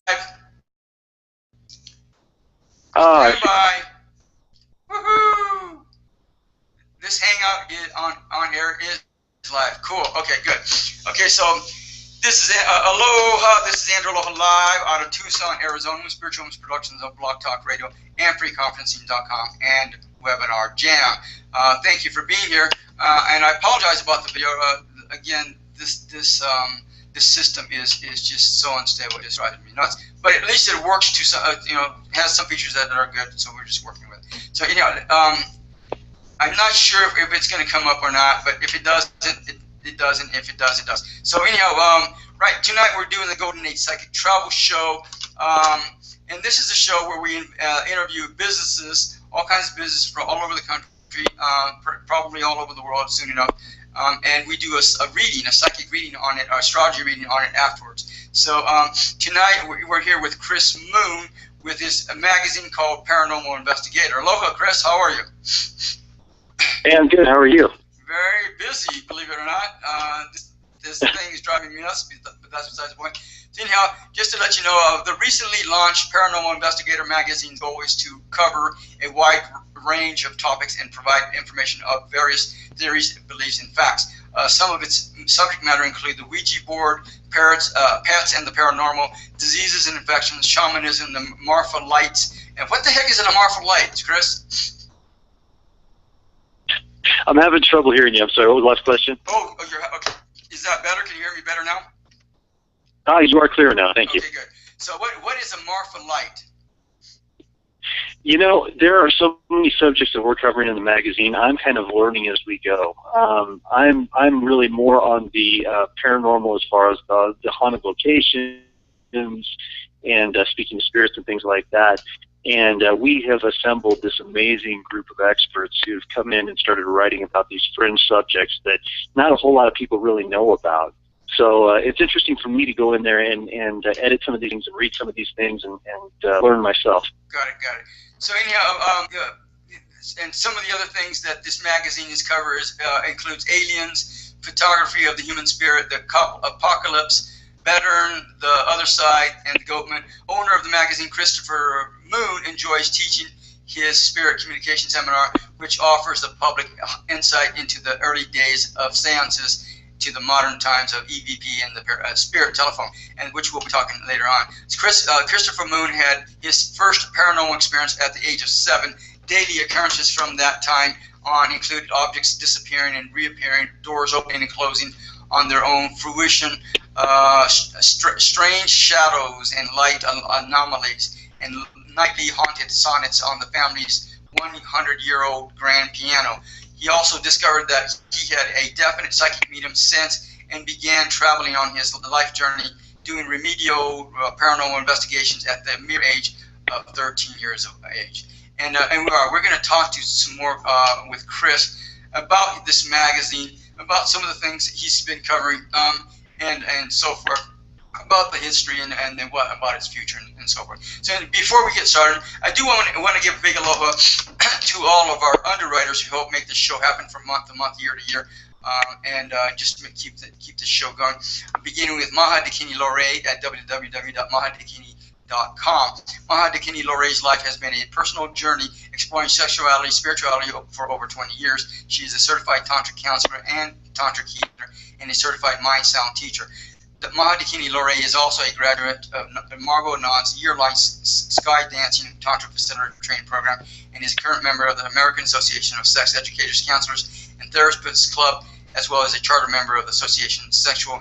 Stand by. Woohoo! This hangout is on air is live. Cool. Okay, good. Okay, so this is Aloha. This is Andrew Aloha live out of Tucson, Arizona. Spiritual Homes Productions of BlogTalkRadio and FreeConferencing.com and Webinar Jam. Thank you for being here. And I apologize about the video. Again, this system is just so unstable. It's driving me nuts. But at least it works to some, has some features that are good. So we're just working with it. So I'm not sure if it's going to come up or not. But if it doesn't, it doesn't. If it does, it does. So anyhow, right, tonight we're doing the Golden Age Psychic Travel Show. And this is a show where we interview businesses, all kinds of businesses from all over the country, probably all over the world soon enough. And we do a reading, a psychic reading on it, an astrology reading on it afterwards. So tonight we're here with Chris Moon with his magazine called Paranormal Investigator. Aloha, Chris. How are you? Hey, I'm good. How are you? Very busy, believe it or not. This thing is driving me nuts, but that's besides the point. So anyhow, just to let you know, the recently launched Paranormal Investigator magazine's goal is to cover a wide range of topics and provide information of various theories, beliefs, and facts. Some of its subject matter include the Ouija board, pets and the paranormal, diseases and infections, shamanism, the Marfa lights. And what the heck is an Marfa light, Chris? I'm having trouble hearing you. I'm sorry. What was the last question? Oh, you're okay. Is that better? Can you hear me better now? You are clear now. Thank you. Okay, good. So what is a Marfa light? There are so many subjects that we're covering in the magazine. I'm kind of learning as we go. I'm really more on the paranormal as far as the haunted locations and speaking to spirits and things like that. And we have assembled this amazing group of experts who've come in and started writing about these fringe subjects that not a whole lot of people really know about. So it's interesting for me to go in there and edit some of these things and read some of these things and learn myself. Got it. So anyhow, and some of the other things that this magazine includes aliens, photography of the human spirit, the apocalypse, Bettern, the other side, and the Goatman. Owner of the magazine, Christopher Moon, enjoys teaching his spirit communication seminar, which offers the public insight into the early days of seances to the modern times of EVP and the spirit telephone, and which we'll be talking later on. Christopher Moon had his first paranormal experience at the age of 7. Daily occurrences from that time on included objects disappearing and reappearing, doors opening and closing on their own fruition, strange shadows and light anomalies, and nightly haunted sonnets on the family's 100-year-old grand piano. He also discovered that he had a definite psychic medium sense and began traveling on his life journey, doing remedial paranormal investigations at the mere age of 13 years of age. And we're going to talk to some more with Chris about this magazine, about some of the things that he's been covering, and so forth, about the history and then what about its future and so forth. So before we get started, I do want to give a big aloha to all of our underwriters who help make this show happen from month to month, year to year, and just to keep the show going. Beginning with Maha Dakini Lore at www.mahadakini.com. Maha Dakini Lore's life has been a personal journey exploring sexuality, spirituality for over 20 years. She is a certified tantric counselor and tantric healer and a certified mind sound teacher. Maha Dakini Lore is also a graduate of Margot Nod's year-long Sky Dancing Tantra Facilitator Training Program and is a current member of the American Association of Sex Educators, Counselors, and Therapists Club, as well as a charter member of the Association of Sexual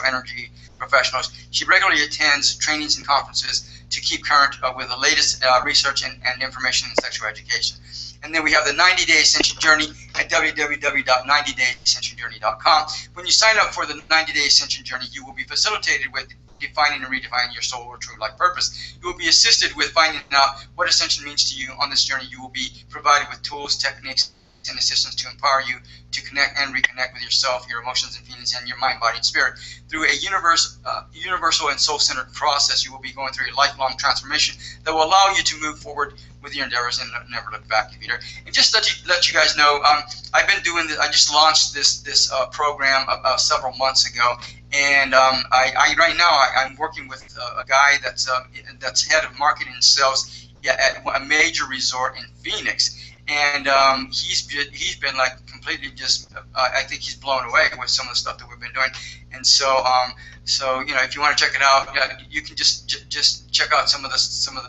Energy Professionals. She regularly attends trainings and conferences to keep current with the latest research and information in sexual education. And then we have the 90-Day Ascension Journey at www.90dayascensionjourney.com. When you sign up for the 90-Day Ascension Journey, you will be facilitated with defining and redefining your soul or true life purpose. You will be assisted with finding out what ascension means to you. On this journey, you will be provided with tools, techniques, and assistance to empower you to connect and reconnect with yourself, your emotions and feelings, and your mind, body, and spirit. Through a universal and soul-centered process, you will be going through a lifelong transformation that will allow you to move forward with your endeavors and never look back, Peter. And just let you guys know, I've been doing this. I just launched this program about several months ago, and I right now I'm working with a guy that's head of marketing and sales at a major resort in Phoenix, and he's been like completely just I think he's blown away with some of the stuff that we've been doing. And so you know, if you want to check it out, you can just check out some of the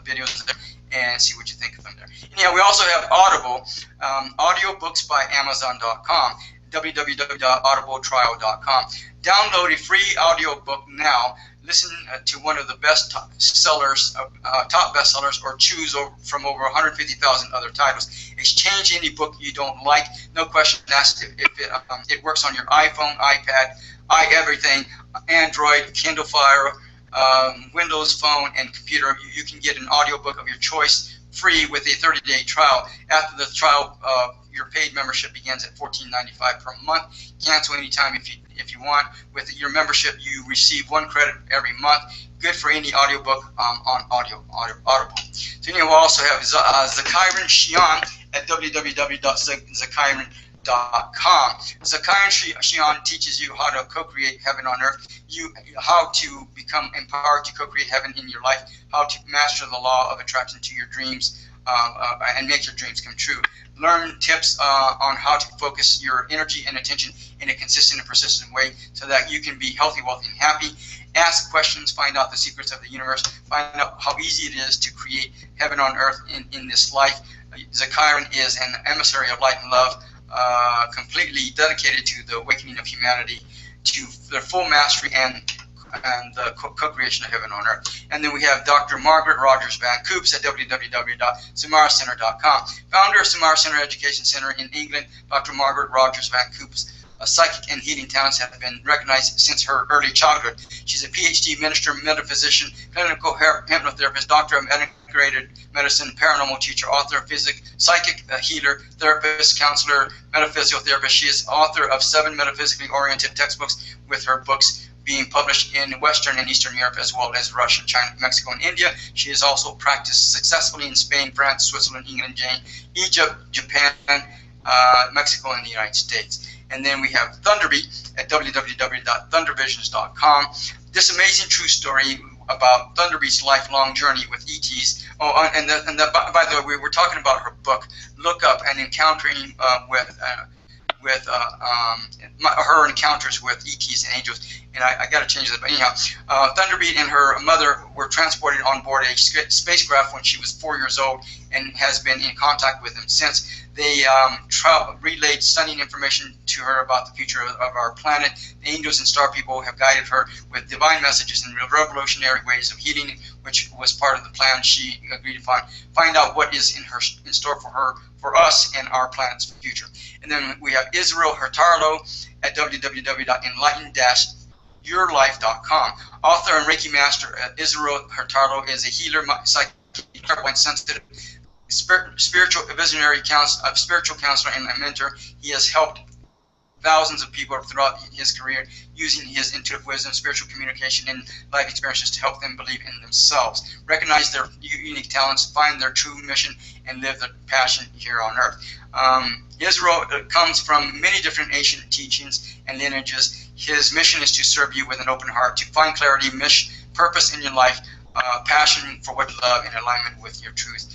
videos there and see what you think of them there. And yeah, we also have Audible, audiobooks by Amazon.com, www.audibletrial.com. Download a free audiobook now. Listen to one of the best top bestsellers, or choose from over 150,000 other titles. Exchange any book you don't like. No question asked if it works on your iPhone, iPad, everything, Android, Kindle Fire, Windows Phone, and computer. You can get an audiobook of your choice free with a 30-day trial. After the trial, your paid membership begins at $14.95 per month. Cancel anytime if you want. With your membership, you receive 1 credit every month. Good for any audiobook on Audible. So anyway, we'll also have Zakairan Shion at www.zakairan.com. Zakairan Shion teaches you how to co-create heaven on earth, how to become empowered to co-create heaven in your life, how to master the law of attraction to your dreams, and make your dreams come true. Learn tips on how to focus your energy and attention in a consistent and persistent way so that you can be healthy, wealthy, and happy. Ask questions, find out the secrets of the universe, find out how easy it is to create heaven on earth in this life. Zakairan is an emissary of light and love, completely dedicated to the awakening of humanity, to their full mastery and the co-creation of heaven on earth. And then we have Dr. Margaret Rogers Van Coops at www.samaracenter.com. Founder of Samara Center Education Center in England, Dr. Margaret Rogers Van Coops. Psychic and healing talents have been recognized since her early childhood. She's a PhD minister, metaphysician, clinical hypnotherapist, doctor of integrated medicine, paranormal teacher, author of psychic healer, therapist, counselor, metaphysicotherapist. She is author of 7 metaphysically oriented textbooks, with her books being published in Western and Eastern Europe, as well as Russia, China, Mexico, and India. She has also practiced successfully in Spain, France, Switzerland, England, Egypt, Japan, Mexico, and the United States. And then we have Thunderbeat at www.thundervisions.com. This amazing true story about Thunderbeat's lifelong journey with ETs. Oh, by the way, we were talking about her book, Look Up, and encountering her encounters with ETs and angels. And I got to change that, but anyhow, Thunderbeat and her mother were transported on board a spacecraft when she was 4 years old, and has been in contact with them since. They relayed stunning information to her about the future of our planet. The angels and star people have guided her with divine messages and revolutionary ways of healing, which was part of the plan she agreed upon. Find out what is in store for her, for us, and our planet's future. And then we have Israel Hurtado at www.enlighten-yourlife.com. Author and Reiki master Israel Hurtado is a healer, psychic, and sensitive, spiritual visionary spiritual counselor, and a mentor. He has helped thousands of people throughout his career using his intuitive wisdom, spiritual communication, and life experiences to help them believe in themselves, recognize their unique talents, find their true mission, and live their passion here on earth. Israel comes from many different ancient teachings and lineages. His mission is to serve you with an open heart, to find clarity, purpose in your life, passion for what you love, in alignment with your truth.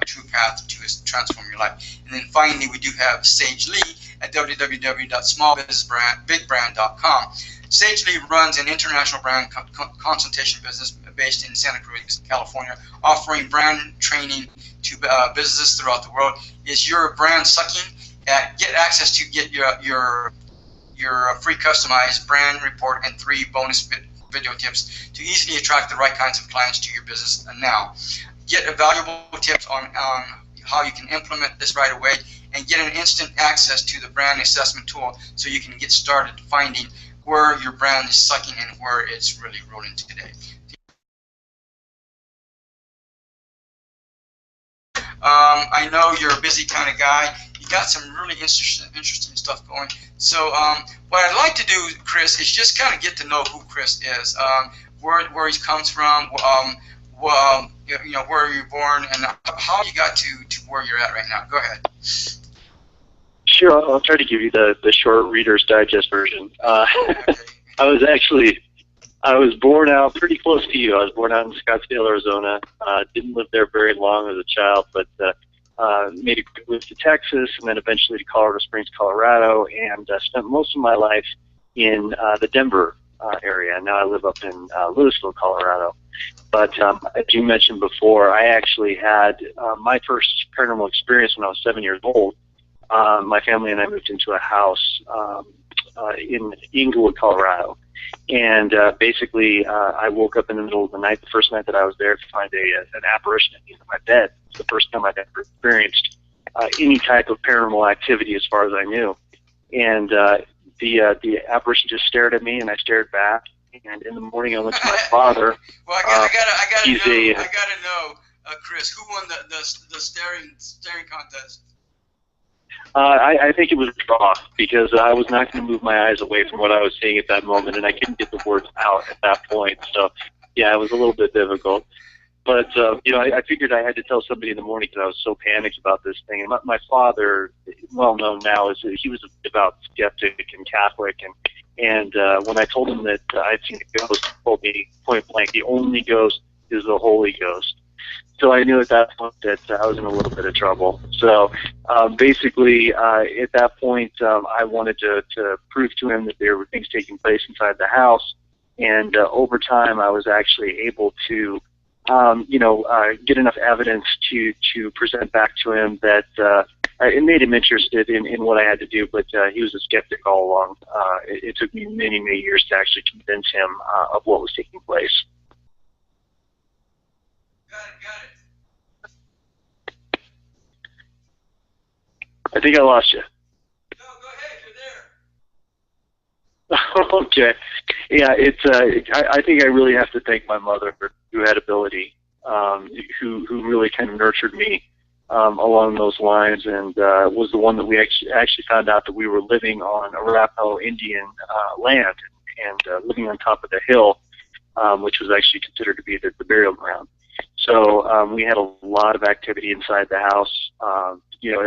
True path to transform your life. And then finally, we do have Sage Lee at www.smallbusinessbigbrand.com. Sage Lee runs an international brand consultation business based in Santa Cruz, California, offering brand training to businesses throughout the world. Is your brand sucking? Get access to get your free customized brand report and 3 bonus video tips to easily attract the right kinds of clients to your business now. Get valuable tips on how you can implement this right away, and get an instant access to the brand assessment tool so you can get started finding where your brand is sucking and where it's really rolling today. I know you're a busy kind of guy. You got some really interesting stuff going. So what I'd like to do, Chris, is just kind of get to know who Chris is, where he comes from, well, you know, where you were born, and how you got to where you're at right now. Go ahead. Sure, I'll try to give you the short Reader's Digest version. Okay. I was born out pretty close to you. I was born out in Scottsdale, Arizona. Didn't live there very long as a child, but made a quick move to Texas and then eventually to Colorado Springs, Colorado, and spent most of my life in the Denver area. Now I live up in Louisville, Colorado. But as you mentioned before, I actually had my first paranormal experience when I was 7 years old. My family and I moved into a house in Inglewood, Colorado. And basically, I woke up in the middle of the night, the first night that I was there, to find an apparition at the end of my bed. It's the first time I'd ever experienced any type of paranormal activity as far as I knew. And the apparition just stared at me, and I stared back. And in the morning, I went to my father. Well, I gotta know, Chris, who won the staring contest? I think it was a draw, because I was not going to move my eyes away from what I was seeing at that moment, and I couldn't get the words out at that point. So, yeah, it was a little bit difficult. But, you know, I figured I had to tell somebody in the morning because I was so panicked about this thing. And my father, well known now, he was a devout skeptic and Catholic. And when I told him that I'd seen a ghost, he told me point blank, the only ghost is the Holy Ghost. So I knew at that point that I was in a little bit of trouble. So basically, at that point, I wanted to prove to him that there were things taking place inside the house. And over time, I was actually able to, get enough evidence to present back to him that it made him interested in what I had to do. But he was a skeptic all along. It took me many, many years to actually convince him of what was taking place. Got it. I think I lost you. No, go ahead. You're there. Okay. Yeah, it's. I think I really have to thank my mother, who had ability, who really kind of nurtured me along those lines, and was the one that we actually found out that we were living on Arapaho Indian land and living on top of the hill, which was actually considered to be the burial ground. So we had a lot of activity inside the house.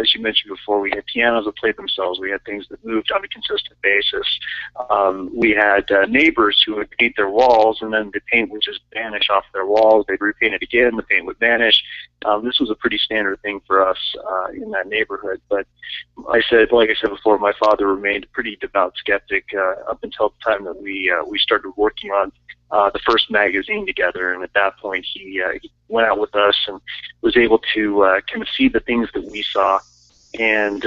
As you mentioned before, we had pianos that played themselves. We had things that moved on a consistent basis. We had neighbors who would paint their walls, and then the paint would just vanish off their walls. They'd repaint it again. The paint would vanish. This was a pretty standard thing for us in that neighborhood. But like I said before, my father remained a pretty devout skeptic up until the time that we started working on the first magazine together, and at that point he went out with us and was able to kind of see the things that we saw, and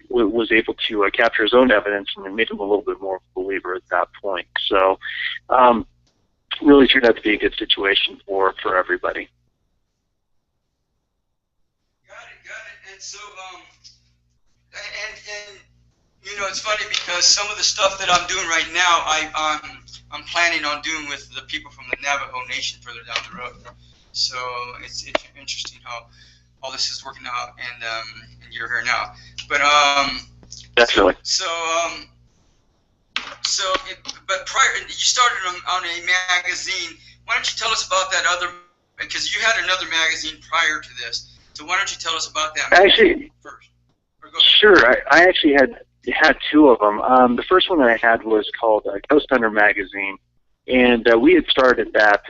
was able to capture his own evidence, and it made him a little bit more of a believer at that point. So really turned out to be a good situation for everybody. Got it. And so, and it's funny because some of the stuff that I'm doing right now, I'm planning on doing with the people from the Navajo Nation further down the road. So it's interesting how all this is working out, and you're here now. But definitely. But prior, you started on a magazine. Why don't you tell us about that other? Because you had another magazine prior to this. So why don't you tell us about that actually first? Sure. I actually had two of them. The first one that I had was called Ghost Hunter Magazine, and we had started that.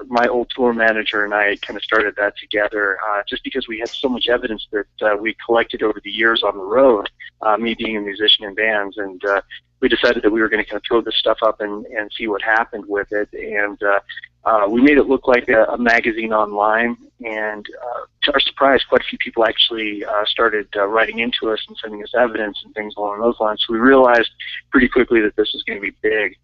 My old tour manager and I kind of started that together, just because we had so much evidence that we collected over the years on the road, me being a musician in bands, and we decided that we were going to kind of throw this stuff up and see what happened with it, and we made it look like a magazine online, and to our surprise, quite a few people actually started writing into us and sending us evidence and things along those lines. So we realized pretty quickly that this was going to be big.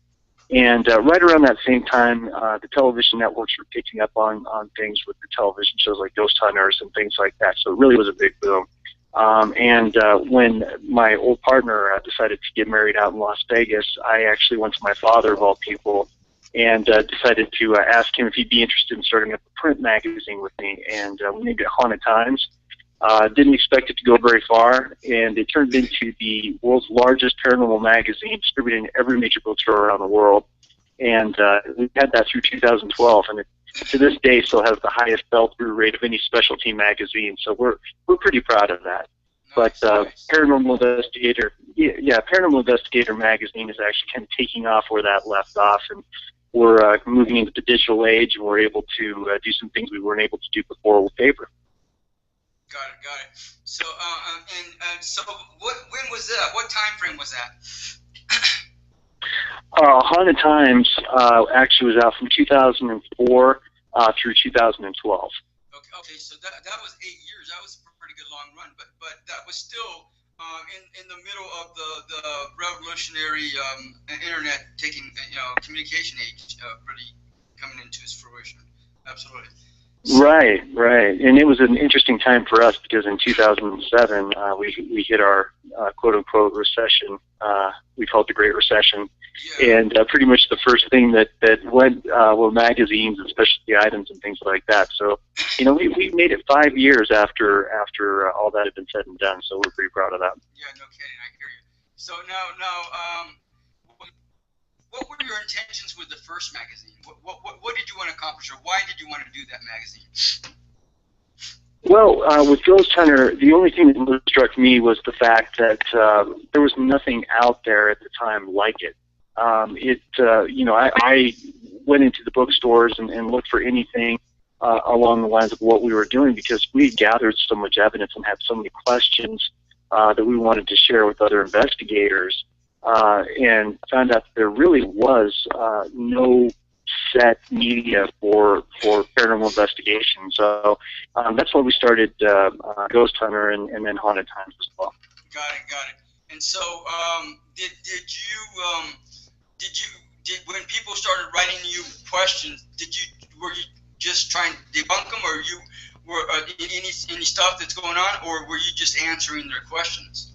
And right around that same time, the television networks were picking up on things with the television shows like Ghost Hunters and things like that. So it really was a big boom. And when my old partner decided to get married out in Las Vegas, I actually went to my father, of all people, and decided to ask him if he'd be interested in starting up a print magazine with me. And we named it Haunted Times. Didn't expect it to go very far, and it turned into the world's largest paranormal magazine, distributed in every major bookstore around the world. And we had that through 2012, and it, to this day, still has the highest sell-through rate of any specialty magazine. So we're pretty proud of that. But Paranormal Investigator, Paranormal Investigator magazine is actually kind of taking off where that left off, and we're moving into the digital age, and we're able to do some things we weren't able to do before with paper. Got it. So, so when was that? What time frame was that? Haunted Times actually was out from 2004 through 2012. Okay, so that was 8 years. That was a pretty good long run, but that was still in the middle of the revolutionary internet taking, communication age really coming into its fruition. Absolutely. Right, and it was an interesting time for us because in 2007 we hit our quote-unquote recession. We called it the Great Recession, and pretty much the first thing that went were magazines and specialty items and things like that. So, we made it 5 years after all that had been said and done. So we're pretty proud of that. Yeah, no kidding. I hear you. So now, what were your intentions with the first magazine? What did you want to accomplish, or why did you want to do that magazine? Well, with Ghost Hunter, the only thing that really struck me was the fact that there was nothing out there at the time like it. I went into the bookstores and looked for anything along the lines of what we were doing because we gathered so much evidence and had so many questions that we wanted to share with other investigators. And found out that there really was no set media for paranormal investigation. So that's why we started Ghost Hunter and then Haunted Times as well. Got it. And so did when people started writing you questions, were you just trying to debunk them, or you were any stuff that's going on, or were you just answering their questions?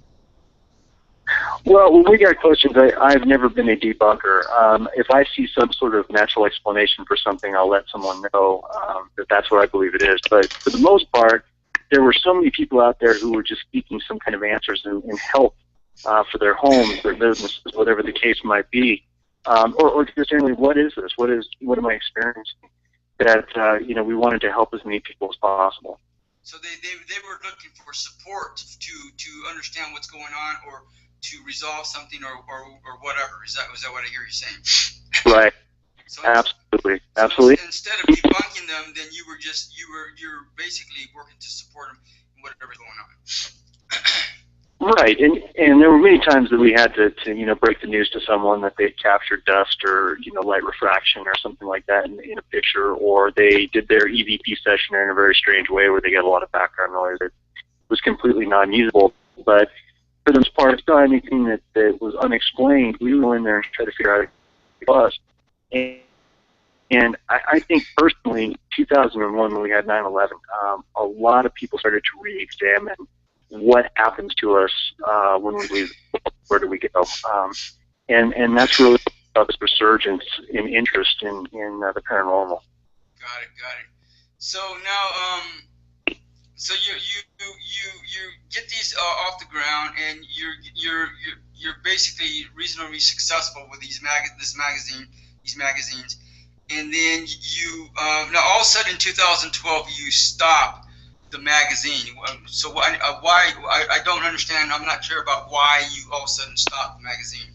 Well, when we got questions, I've never been a debunker. If I see some sort of natural explanation for something, I'll let someone know that that's what I believe it is. But for the most part, there were so many people out there who were just seeking some kind of answers and help for their homes, their businesses, whatever the case might be. Or just generally, what is this? What am I experiencing? That, we wanted to help as many people as possible. So they were looking for support to understand what's going on, or to resolve something, or whatever. Is that what I hear you saying? Right. So absolutely. Instead of debunking them, then you're basically working to support them in whatever's going on. Right, and there were many times that we had to break the news to someone that they captured dust or light refraction or something like that in a picture, or they did their EVP session in a very strange way where they got a lot of background noise that was completely non-usable. But for the most part, if saw anything that was unexplained, we would go in there and try to figure out what it was. And I think personally, 2001 when we had 9/11, a lot of people started to re-examine what happens to us when we leave. Where do we go? And that's really this resurgence in interest in the paranormal. Got it. So now, so you get these off the ground, and you're basically reasonably successful with these magazines, and then you now all of a sudden in 2012 you stop the magazine. So why? I don't understand. I'm not sure about why you all of a sudden stopped the magazine.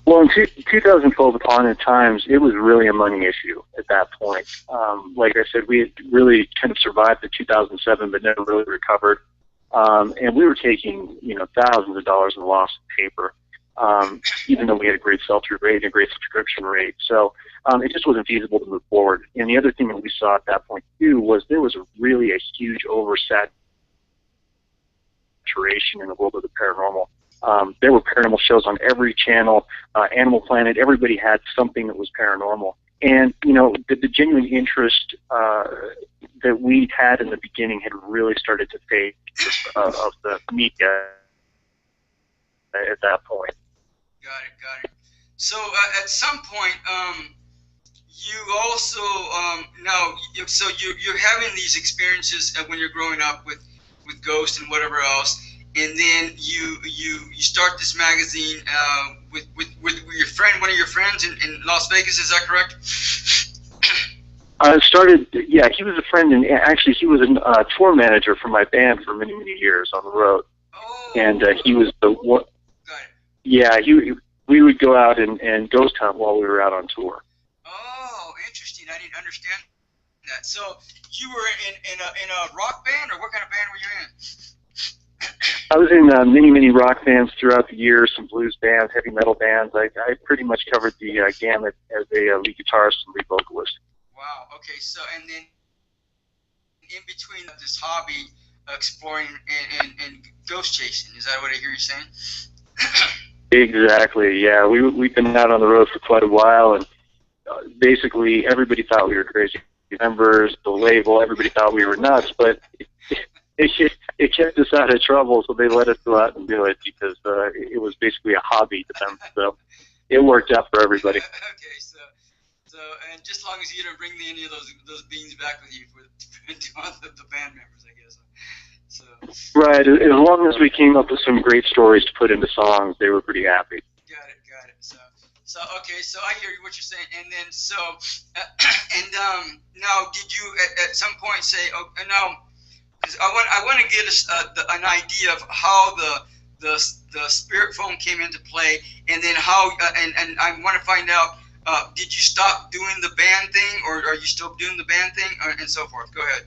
Well, in 2012 with Haunted Times, it was really a money issue at that point. Like I said, we had really kind of survived the 2007, but never really recovered. And we were taking, thousands of dollars in loss of paper, even though we had a great sell-through rate and a great subscription rate. So it just wasn't feasible to move forward. And the other thing that we saw at that point, too, was there was really a huge oversaturation in the world of the paranormal. There were paranormal shows on every channel, Animal Planet. Everybody had something that was paranormal. And, the genuine interest that we had in the beginning had really started to fade of the media at that point. Got it. So at some point, you also now, so you're having these experiences when you're growing up with ghosts and whatever else, and then you start this magazine with your friend, one of your friends in Las Vegas. Is that correct? Started, yeah, he was a friend, and actually he was a tour manager for my band for many, many years on the road. Oh. And he was the one. Got it. Yeah, we would go out and ghost hunt while we were out on tour. Oh, interesting. I didn't understand that. So you were in a rock band, or what kind of band were you in? I was in many, many rock bands throughout the years, some blues bands, heavy metal bands. I pretty much covered the gamut as a lead guitarist and lead vocalist. Wow. Okay. So, and then in between this hobby, exploring and ghost chasing, is that what I hear you saying? Exactly. Yeah, we've been out on the road for quite a while, and basically everybody thought we were crazy members. The label, everybody thought we were nuts, but it kept us out of trouble, so they let us go out and do it because it was basically a hobby to them. So it worked out for everybody. Okay, so and just as long as you didn't bring any of those beans back with you for the band members, I guess. So. Right. As long as we came up with some great stories to put into songs, they were pretty happy. Got it. So okay, so I hear what you're saying, and then so now did you at some point say, oh, now, because I want to get an idea of how the spirit phone came into play, and then how and I want to find out, did you stop doing the band thing, or are you still doing the band thing, and so forth? Go ahead.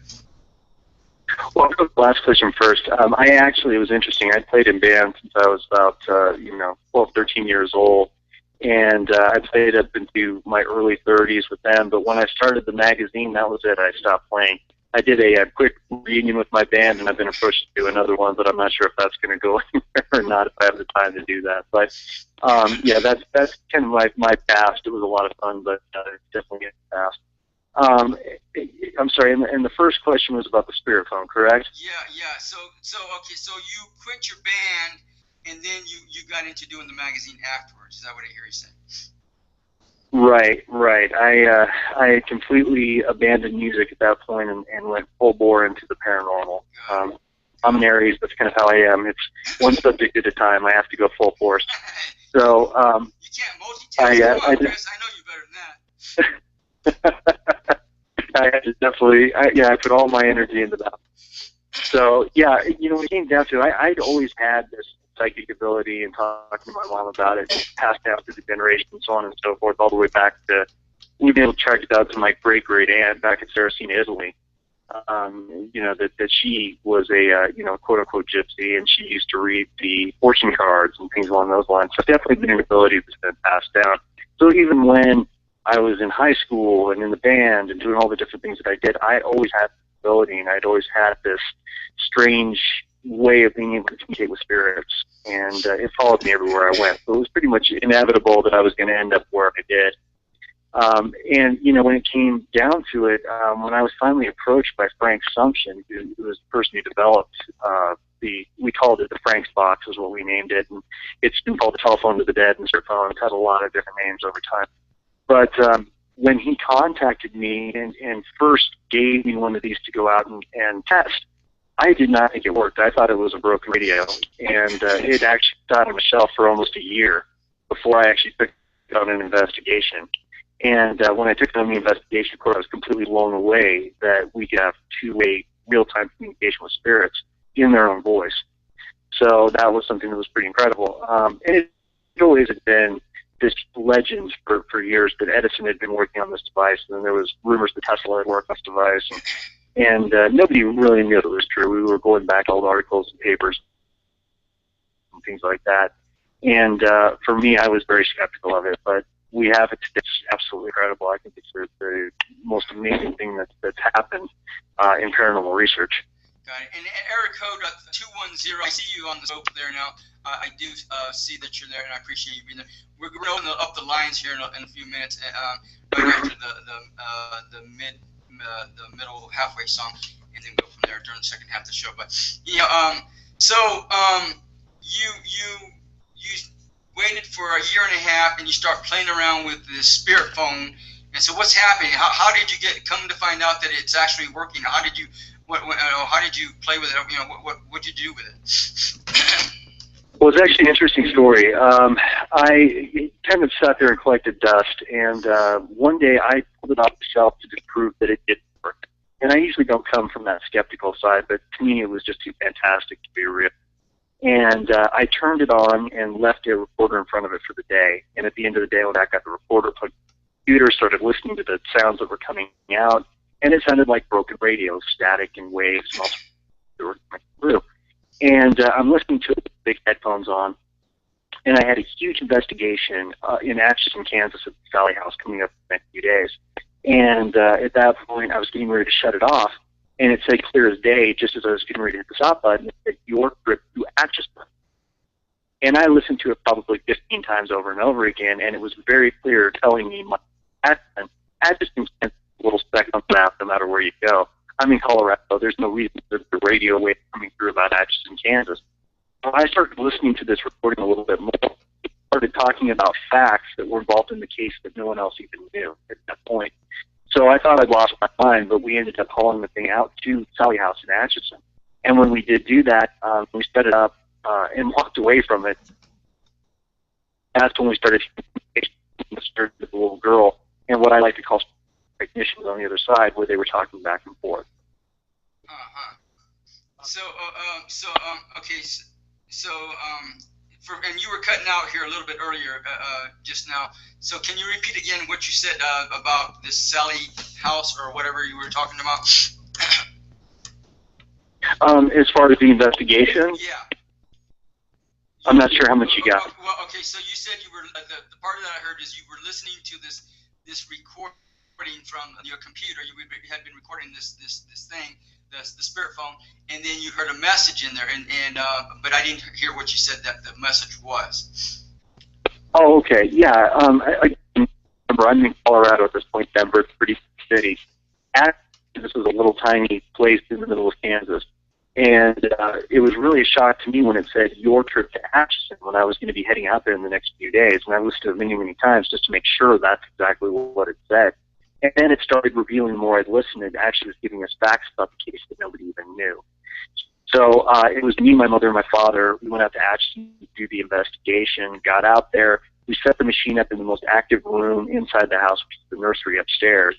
Well, I'll go to the last question first. It was interesting. I played in bands since I was about 12, 13 years old, and I played up into my early 30s with them. But when I started the magazine, that was it. I stopped playing. I did a quick reunion with my band, and I've been approached to do another one, but I'm not sure if that's going to go anywhere or not, if I have the time to do that. But yeah, that's kind of my past. It was a lot of fun, but definitely a past. I'm sorry, and the first question was about the spirit phone, correct? Yeah. So okay, so you quit your band, and then you got into doing the magazine afterwards. Is that what I hear you saying? Right. I completely abandoned music at that point and went full bore into the paranormal. I'm an Aries. That's kind of how I am. It's one subject at a time. I have to go full force. So you can't multitask. Chris, I know you better than that. I had to definitely, I put all my energy into that. So, yeah, when it came down to it, I'd always had this psychic ability and talking to my mom about it, passed down through the generations and so on and so forth, all the way back to, we've been able to track it out to my great-great-aunt back in Saracena, Italy. That she was a, quote-unquote gypsy, and she used to read the fortune cards and things along those lines. So definitely been an ability that's been passed down. So even when I was in high school and in the band and doing all the different things that I did, I always had the ability, and I'd always had this strange way of being able to communicate with spirits, and it followed me everywhere I went. So it was pretty much inevitable that I was going to end up where I did. When it came down to it, when I was finally approached by Frank Sumption, who was the person who developed we called it the Frank's box, is what we named it, and it's been called the telephone to the dead and spirit phone. It's had a lot of different names over time. But when he contacted me and first gave me one of these to go out and test, I did not think it worked. I thought it was a broken radio, and it actually sat on the shelf for almost a year before I actually took it on an investigation. And when I took it on the investigation course, I was completely blown away that we could have two-way real-time communication with spirits in their own voice. So that was something that was pretty incredible. And it always had been this legend for years that Edison had been working on this device, and then there was rumors that Tesla had worked on this device, and nobody really knew it was true. We were going back to all the articles and papers and things like that. And for me, I was very skeptical of it, but we have it today. It's absolutely incredible. I think it's the most amazing thing that's happened in paranormal research. Got it. And area code 210. I see you on the scope there now. I do see that you're there, and I appreciate you being there. We're going to open up the lines here in a few minutes, right after the middle halfway song, and then go from there during the second half of the show. But you waited for a year and a half, and you start playing around with the spirit phone, And so what's happening? How did you come to find out that it's actually working? How did you how did you play with it? You know, what did you do with it? Well, it's actually an interesting story. I kind of sat there and collected dust, and one day I pulled it off the shelf to prove that it did work. And I usually don't come from that skeptical side, but to me it was just too fantastic to be real. And I turned it on and left a recorder in front of it for the day. And at the end of the day, when I got the recorder plugged in the computer, started listening to the sounds that were coming out, and it sounded like broken radio, static and waves and all that were coming through. And I'm listening to it with big headphones on, and I had a huge investigation in Atchison, Kansas at the Valley House coming up in the next few days. And at that point, I was getting ready to shut it off, and it said clear as day, just as I was getting ready to hit the stop button, it said, your trip to Atchison. And I listened to it probably 15 times over and over again, and it was very clear telling me my Atchison is a little speck on the map no matter where you go. I'm in Colorado. There's no reason for the radio wave coming through about Atchison, Kansas. So I started listening to this recording a little bit more. Started talking about facts that were involved in the case that no one else even knew at that point. So I thought I'd lost my mind, but we ended up hauling the thing out to Sally House in Atchison. And when we did do that, we set it up and walked away from it. That's when we started the little girl and what I like to call technicians on the other side, where they were talking back and forth. And you were cutting out here a little bit earlier just now. So can you repeat again what you said about this Sally House or whatever you were talking about? As far as the investigation? Yeah. I'm not sure how much you got. Well, okay, so you said you were, the part that I heard is you were listening to this recording from your computer. You had been recording this thing, the spirit phone, and then you heard a message in there, and but I didn't hear what you said that the message was. Oh, okay, yeah. I remember I'm in Colorado at this point. Denver, it's a pretty city. This was a little tiny place in the middle of Kansas, and it was really a shock to me when it said your trip to Atchison when I was going to be heading out there in the next few days, and I listened to it many, many times just to make sure that's exactly what it said. And then it started revealing more. I'd listened. It actually was giving us facts about the case that nobody even knew. So it was me, my mother, and my father. We went out to Atchison to do the investigation, got out there. We set the machine up in the most active room inside the house, which is the nursery upstairs,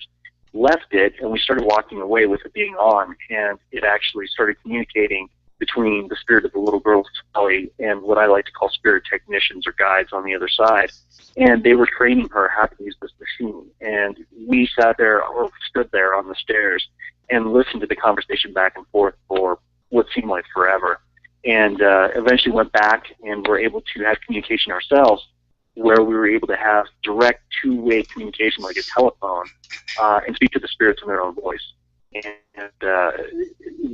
left it, and we started walking away with it being on. And it actually started communicating between the spirit of the little girl, Sally, and what I like to call spirit technicians or guides on the other side. And they were training her how to use this machine. And we sat there or stood there on the stairs and listened to the conversation back and forth for what seemed like forever. And eventually went back and were able to have communication ourselves, where we were able to have direct two-way communication like a telephone and speak to the spirits in their own voice. And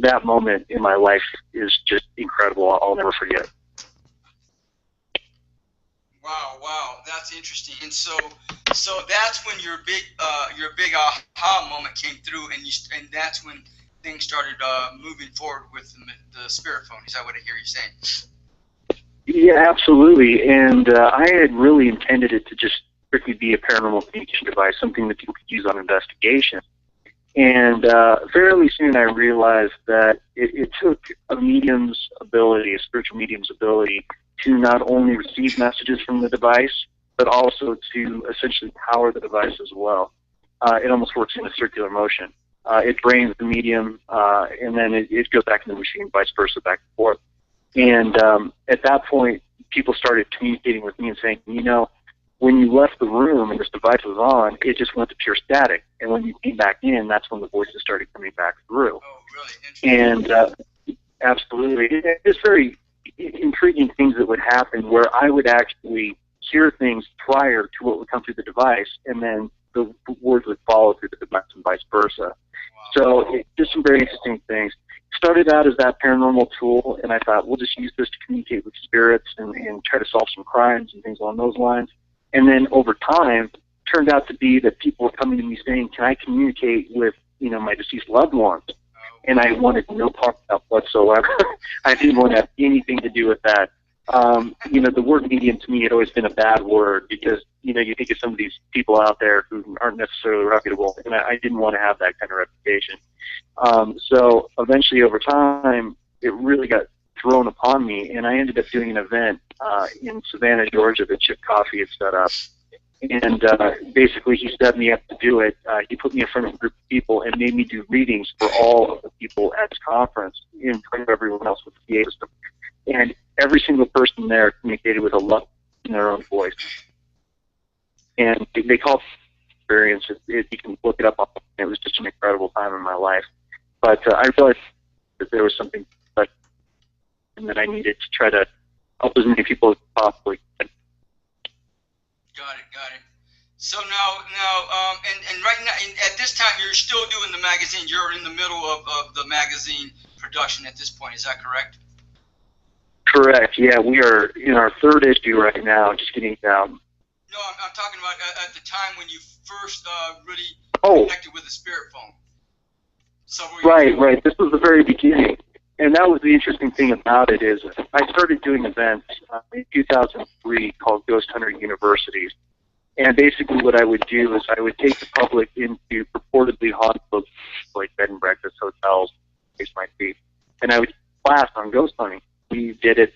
that moment in my life is just incredible. I'll never forget. Wow, that's interesting. And so that's when your big aha moment came through, and that's when things started moving forward with the spirit phone. Is that what I hear you saying? Yeah, absolutely. And I had really intended it to just strictly be a paranormal communication device, something that people could use on investigation. And fairly soon I realized that it took a medium's ability, a spiritual medium's ability, to not only receive messages from the device, but also to essentially power the device as well. It almost works in a circular motion. It drains the medium, and then it goes back into the machine, vice versa, back and forth. And at that point, people started communicating with me and saying, you know, when you left the room and this device was on, it just went to pure static. And when you came back in, that's when the voices started coming back through. Oh, really? Interesting. And absolutely. It's very intriguing things that would happen where I would actually hear things prior to what would come through the device, and then the words would follow through the device and vice versa. Wow. So just some very interesting things. Started out as that paranormal tool, and I thought we'll just use this to communicate with spirits and try to solve some crimes and things along those lines. And then over time, turned out to be that people were coming to me saying, can I communicate with, you know, my deceased loved ones? And I wanted no part of that whatsoever. I didn't want to have anything to do with that. You know, the word medium to me had always been a bad word because, you know, you think of some of these people out there who aren't necessarily reputable, and I didn't want to have that kind of reputation. So eventually over time, it really got thrown upon me, and I ended up doing an event in Savannah, Georgia that Chip Coffey had set up. And basically he set me up to do it. He put me in front of a group of people and made me do readings for all of the people at his conference in front of everyone else with the PA system. And every single person there communicated with a love in their own voice. And they call it experience. You can look it up. It was just an incredible time in my life. But I realized that there was something and that I needed to try to help as many people as possibly. Got it. So now, and right now, at this time, you're still doing the magazine. You're in the middle of the magazine production at this point. Is that correct? Correct. Yeah, we are in our third issue right now, just getting down. No, I'm talking about at the time when you first really connected with the spirit phone. So right. This was the very beginning. And that was the interesting thing about it is I started doing events in 2003 called Ghost Hunter Universities. And basically what I would do is I would take the public into purportedly haunted locations like bed and breakfast, hotels, case might be. And I would class on ghost hunting. We did it,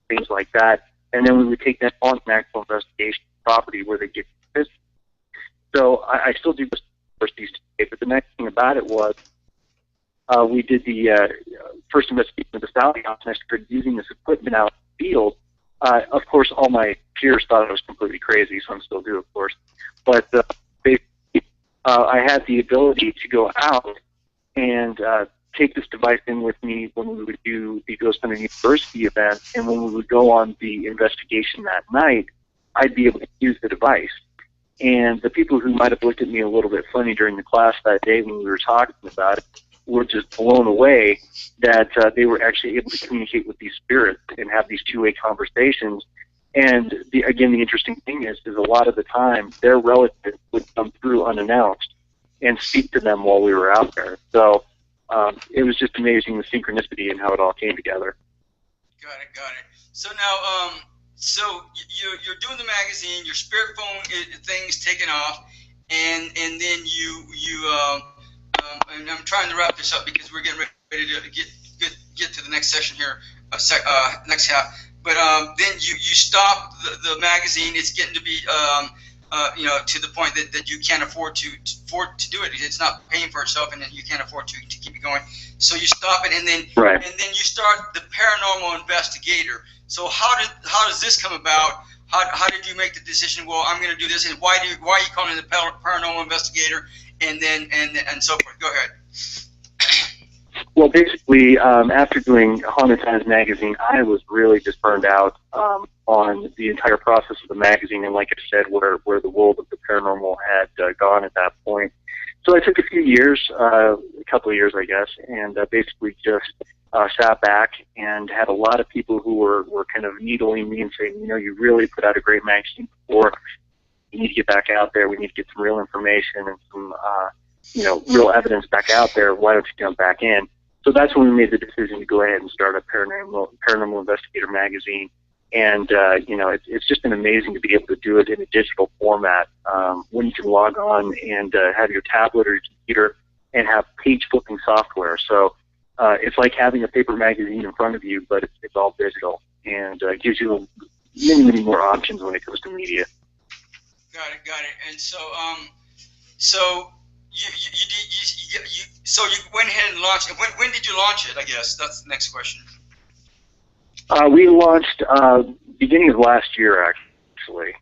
things like that. And then we would take them on an actual investigation property where they get pissed. So I still do this these days, but the next thing about it was we did the first investigation of the Sally House, and I started using this equipment out in the field. Of course, all my peers thought I was completely crazy, so I'm still do, of course. But basically, I had the ability to go out and take this device in with me when we would do the Ghost Hunter University event, and when we would go on the investigation that night, I'd be able to use the device. And the people who might have looked at me a little bit funny during the class that day when we were talking about it were just blown away that they were actually able to communicate with these spirits and have these two-way conversations. And again, the interesting thing is a lot of the time their relatives would come through unannounced and speak to them while we were out there. So it was just amazing the synchronicity and how it all came together. Got it. So now, so you're doing the magazine, your spirit phone thing's taken off, and then you and I'm trying to wrap this up because we're getting ready to get to the next session here, next half. But then you stop the magazine. It's getting to be to the point that you can't afford to do it. It's not paying for itself, and then you can't afford to keep it going. So you stop it, and then you start the Paranormal Investigator. So how does this come about? How did you make the decision? Well, I'm going to do this, and why are you calling it the Paranormal Investigator? And so forth. Go ahead. Well, basically, after doing Haunted Times magazine, I was really just burned out on the entire process of the magazine, and like I said, where the world of the paranormal had gone at that point. So I took a few years, a couple of years, I guess, and basically just sat back and had a lot of people who were kind of needling me and saying, you really put out a great magazine before. You need to get back out there. We need to get some real information and some, real evidence back out there. Why don't you jump back in? So that's when we made the decision to go ahead and start a Paranormal Investigator magazine. And, it's just been amazing to be able to do it in a digital format when you can log on and have your tablet or your computer and have page-flipping software. So it's like having a paper magazine in front of you, but it's all digital and gives you many, many more options when it comes to media. Got it. And so, so you went ahead and launched it. When did you launch it? I guess that's the next question. We launched beginning of last year, actually.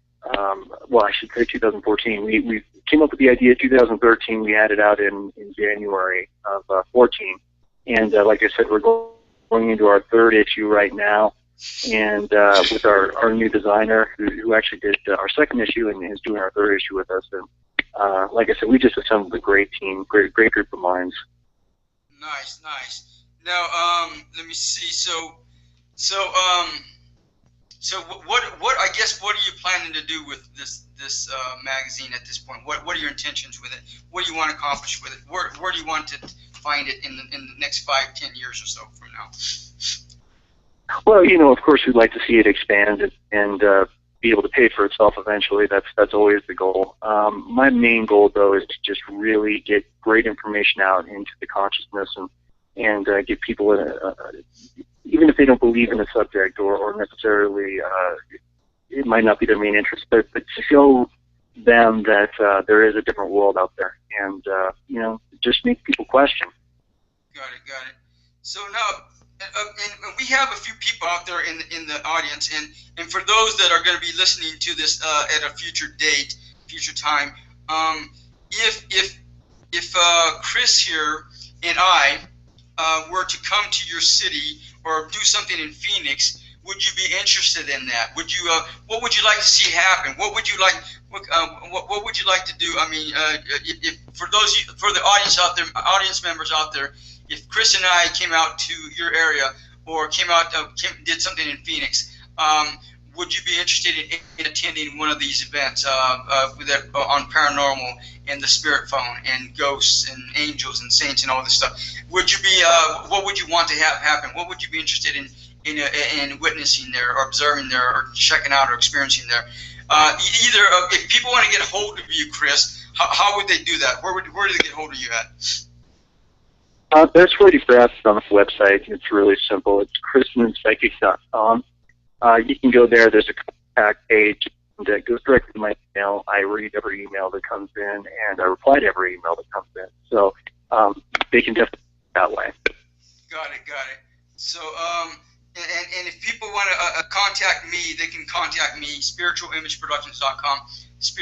Well, I should say 2014. We came up with the idea 2013. We had it out in January of 14. And like I said, we're going into our third issue right now. And with our new designer who actually did our second issue and is doing our third issue with us. And like I said, we just assembled a great team, great group of minds. Nice. Now, let me see. So what I guess what are you planning to do with this magazine at this point? What are your intentions with it? What do you want to accomplish with it? Where do you want to find it in the next 5-10 years or so from now? Well, of course, we'd like to see it expand and be able to pay for itself eventually. That's always the goal. My main goal, though, is to just really get great information out into the consciousness and get people, even if they don't believe in the subject or necessarily, it might not be their main interest, but to show them that there is a different world out there, and just make people question. Got it. So now, and we have a few people out there in the audience, and for those that are going to be listening to this at a future date, future time, if Chris here and I were to come to your city or do something in Phoenix, would you be interested in that? Would you? What would you like to see happen? What would you like? What would you like to do? I mean, if for the audience out there, audience members out there, if Chris and I came out to your area or did something in Phoenix, would you be interested in attending one of these events on paranormal and the spirit phone and ghosts and angels and saints and all this stuff? Would you be? What would you want to have happen? What would you be interested in witnessing there, or observing there, or checking out, or experiencing there? Either if people want to get a hold of you, Chris, how would they do that? Where do they get a hold of you at? There's already graphics on the website. It's really simple. It's chrismanpsychic.com. You can go there. There's a contact page that goes directly to my email. I read every email that comes in, and I reply to every email that comes in. So they can definitely that way. Got it. So, and if people want to contact me, they can contact me, spiritualimageproductions.com. Just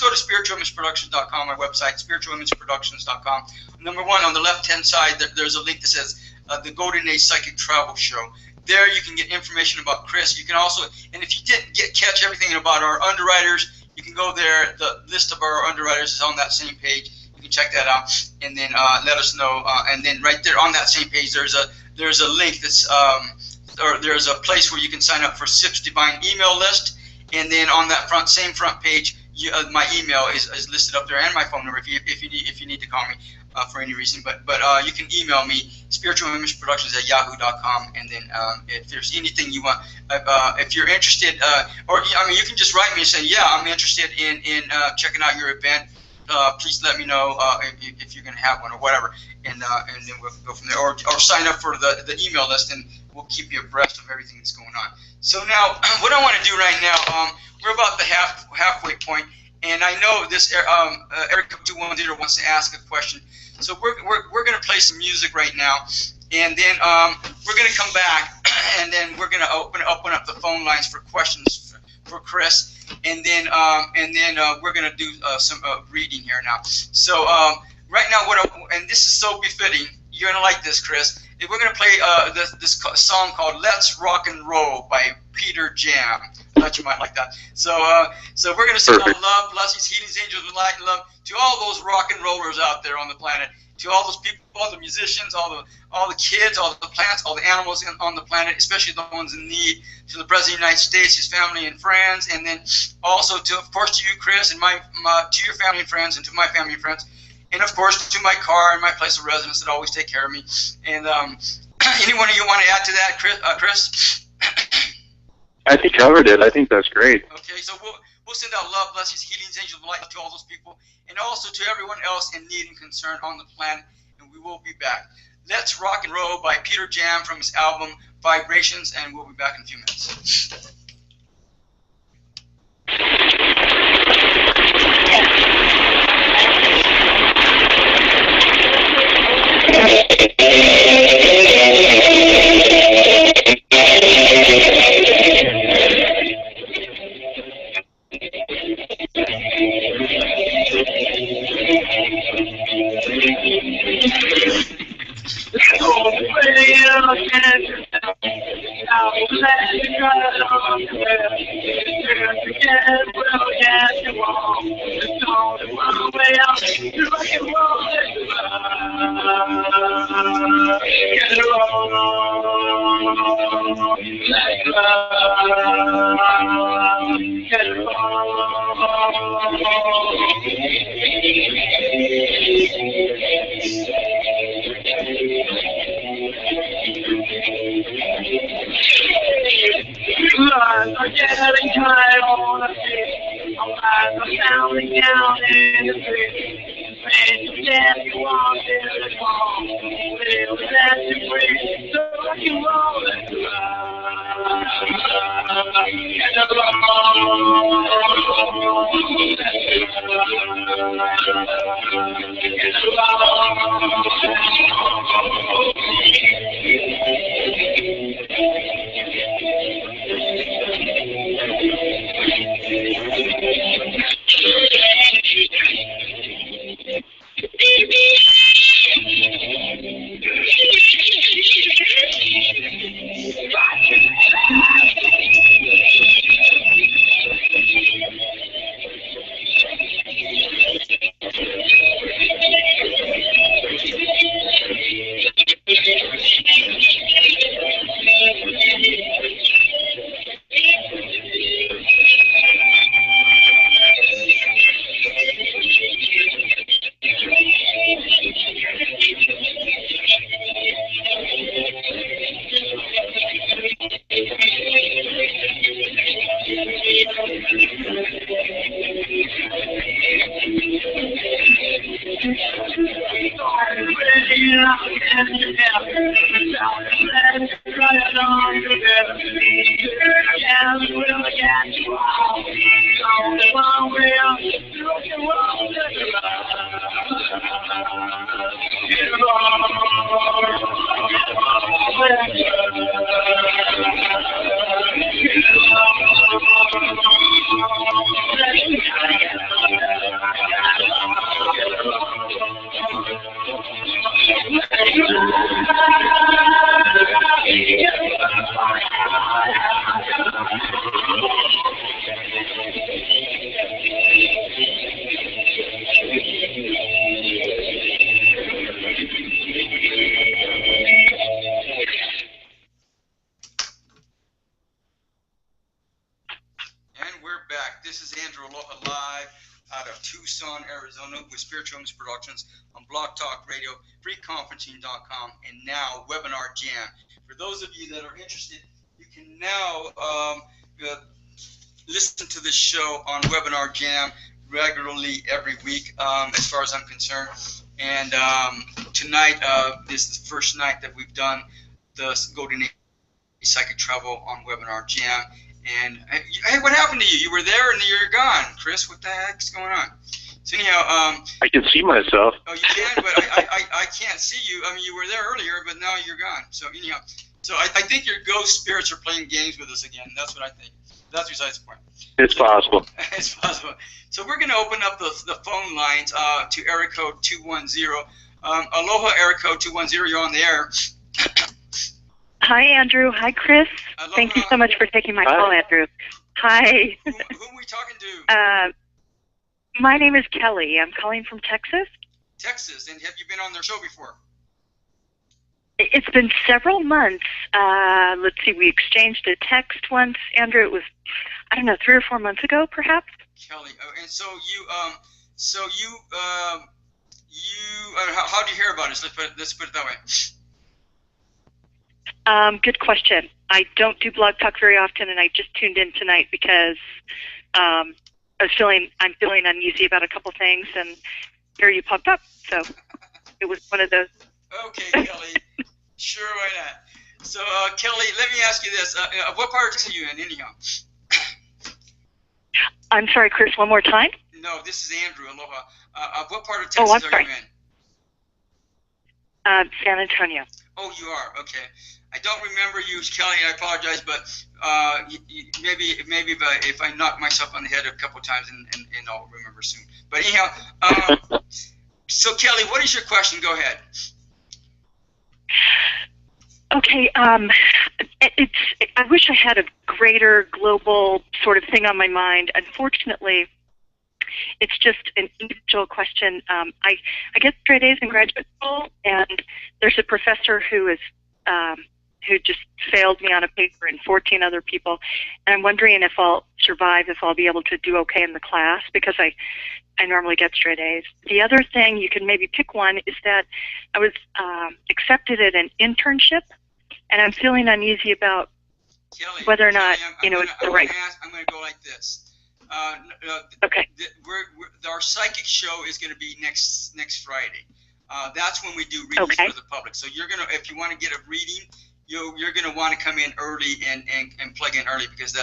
go to spiritualimageproductions.com, my website, spiritualimageproductions.com. Number one, on the left-hand side, there's a link that says the Golden Age Psychic Travel Show. There you can get information about Chris. You can also, and if you didn't catch everything about our underwriters, you can go there. The list of our underwriters is on that same page. You can check that out, and then let us know. And then right there on that same page, there's a link that's or there's a place where you can sign up for SIP's Divine email list, and then on that same front page, my email is listed up there, and my phone number if you need to call me for any reason. But you can email me, spiritualimageproductions@yahoo.com, and then if there's anything you want, if you're interested, or I mean, you can just write me and say, yeah, I'm interested in checking out your event. Please let me know if you're going to have one or whatever, and then we'll go from there. Or sign up for the email list, and we'll keep you abreast of everything that's going on. So now, what I want to do right now, we're about the halfway point, and I know this Eric 210 wants to ask a question. So we're going to play some music right now, and then we're going to come back, and then we're going to open up the phone lines for questions for Chris. And then we're going to do some reading here now. So right now, and this is so befitting. You're going to like this, Chris. We're going to play this song called "Let's Rock and Roll" by Peter Jam. I thought you might like that. So we're going to sing out love, blessings, healings, angels, light, and love to all those rock and rollers out there on the planet. To all those people, all the musicians, all the kids, all the plants, all the animals on the planet, especially the ones in need. To the President of the United States, his family and friends, and then also to, of course, to you, Chris, and to your family and friends, and to my family and friends, and of course to my car and my place of residence that always take care of me. And anyone you want to add to that, Chris? I think covered it. I think that's great. Okay, so we'll send out love, blessings, healings, angels, and light to all those people, and also to everyone else in need and concern on the planet. And we will be back. Let's Rock and Roll by Peter Jam from his album Vibrations, and we'll be back in a few minutes. I wanna be. I'm like sounding down in the street. Man, that you want to fall. Feel that you breathe. So you want to on BlogTalkRadio, freeconferencing.com, and now Webinar Jam. For those of you that are interested, you can now listen to this show on Webinar Jam regularly every week, as far as I'm concerned. And tonight is the first night that we've done the Golden Age Psychic Travel on Webinar Jam. And hey, what happened to you? You were there and you're gone, Chris. What the heck's going on? So anyhow, I can see myself. Oh, you can, but I can't see you. I mean, you were there earlier, but now you're gone. So anyhow, I think your ghost spirits are playing games with us again. That's what I think. That's besides the point. It's possible. It's possible. So we're going to open up the phone lines to area code 210. Aloha, area code 210. You're on the air. Hi, Andrew. Hi, Chris. Aloha. Thank you so much for taking my call, Andrew. Hi. Who are we talking to? My name is Kelly. I'm calling from Texas. Texas. And have you been on their show before? It's been several months. Let's see. We exchanged a text once, Andrew. It was, I don't know, 3 or 4 months ago, perhaps. Kelly. And so how did you hear about us? Let's put it that way. Good question. I don't do blog talk very often, and I just tuned in tonight because I'm feeling uneasy about a couple things, and here you popped up. So it was one of those. Okay, Kelly. Sure, why not? So, Kelly, let me ask you this: what part of Texas are you in, anyhow? I'm sorry, Chris. One more time. No, this is Andrew. Aloha. What part of Texas are you in? San Antonio. Oh, you are. Okay. I don't remember you, Kelly. I apologize, but maybe if I knock myself on the head a couple times, and I'll remember soon. But anyhow, so Kelly, what is your question? Go ahead. Okay. I wish I had a greater global sort of thing on my mind. Unfortunately, it's just an individual question. I get straight A's in graduate school, and there's a professor who just failed me on a paper and 14 other people, and I'm wondering if I'll survive, if I'll be able to do okay in the class, because I normally get straight A's. The other thing, you can maybe pick one, is that I was accepted at an internship, and I'm feeling uneasy about Kelly, whether or not, Kelly, it's the right. I'm going to go like this. Okay. Our psychic show is going to be next Friday. That's when we do readings for the public. So you're gonna, if you want to get a reading, you're gonna want to come in early and plug in early, because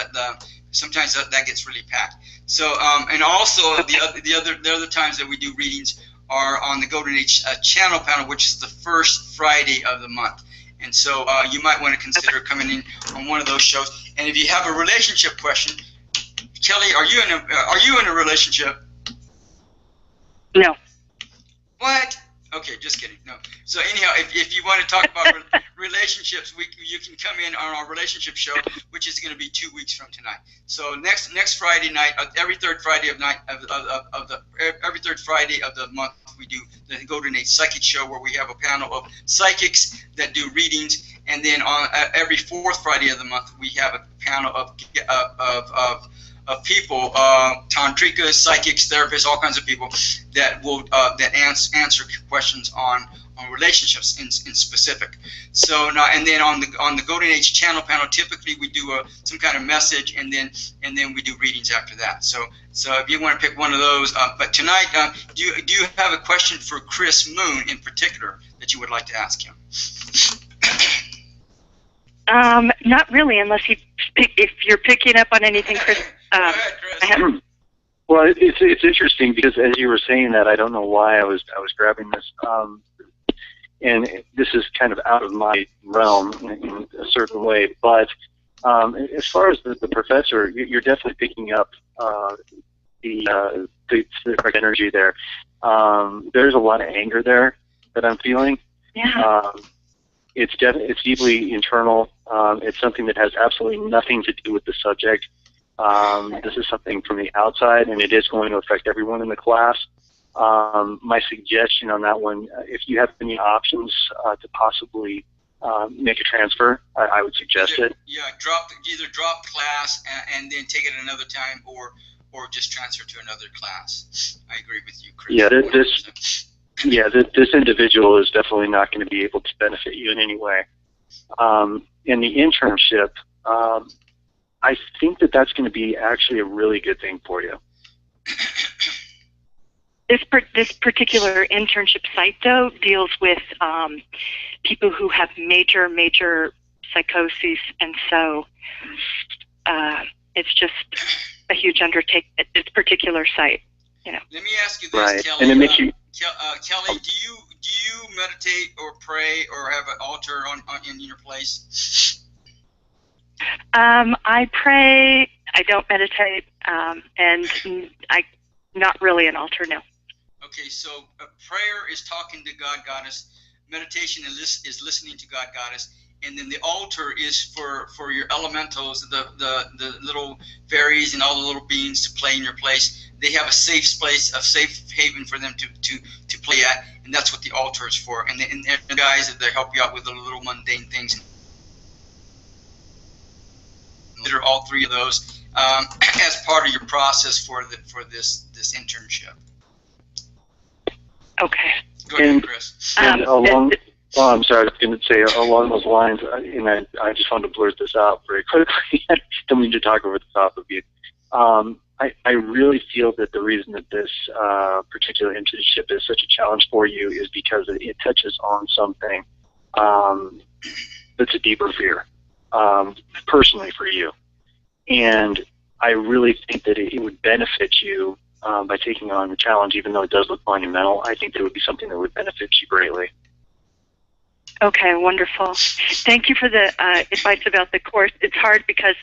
sometimes that gets really packed. So and also the other times that we do readings are on the Golden Age channel panel, which is the first Friday of the month. And so you might want to consider coming in on one of those shows. And if you have a relationship question, Kelly, are you in a relationship? No. What? Okay, just kidding. No. So anyhow, if you want to talk about relationships, you can come in on our relationship show, which is going to be 2 weeks from tonight. So next Friday night, every third Friday of every third Friday of the month, we do the Golden Age Psychic Show, where we have a panel of psychics that do readings, and then on every fourth Friday of the month, we have a panel of people, tantrikas, psychics, therapists, all kinds of people that will answer questions on relationships in specific. So now, and then on the Golden Age channel panel, typically we do some kind of message, and then we do readings after that. So if you want to pick one of those, but tonight, do you have a question for Chris Moon in particular that you would like to ask him? Not really, unless if you're picking up on anything, Chris. Go ahead, Chris. Well, it's interesting, because as you were saying that, I don't know why I was grabbing this, and this is kind of out of my realm in a certain way. But as far as the professor, you're definitely picking up the correct energy there. There's a lot of anger there that I'm feeling. Yeah. It's deeply internal. It's something that has absolutely nothing to do with the subject. This is something from the outside, and it is going to affect everyone in the class. My suggestion on that one, if you have any options to possibly make a transfer, I would suggest it. Yeah, either drop class and then take it another time, or just transfer to another class. I agree with you, Chris. Yeah, this individual is definitely not going to be able to benefit you in any way. In the internship, I think that's going to be actually a really good thing for you. This particular internship site, though, deals with people who have major psychoses, and so it's just a huge undertaking at this particular site. Let me ask you this, right. Kelly. And it makes you. Kelly, do you meditate or pray or have an altar in your place? I pray. I don't meditate, and I not really an altar. No. Okay, so prayer is talking to God, Goddess. Meditation is listening to God, Goddess. And then the altar is for your elementals, the little fairies and all the little beings to play in your place. They have a safe place, a safe haven for them to play at, and that's what the altar is for. And the guys that they help you out with the little mundane things. Consider all three of those as part of your process for this internship. Okay. Go ahead, Chris. I'm sorry, I was going to say along those lines, and I just wanted to blurt this out very quickly. Don't mean to talk over the top of you. I really feel that the reason that this particular internship is such a challenge for you is because it touches on something that's a deeper fear, personally for you. And I really think that it would benefit you by taking on the challenge, even though it does look monumental. I think that it would be something that would benefit you greatly. Okay, wonderful. Thank you for the advice about the course. It's hard because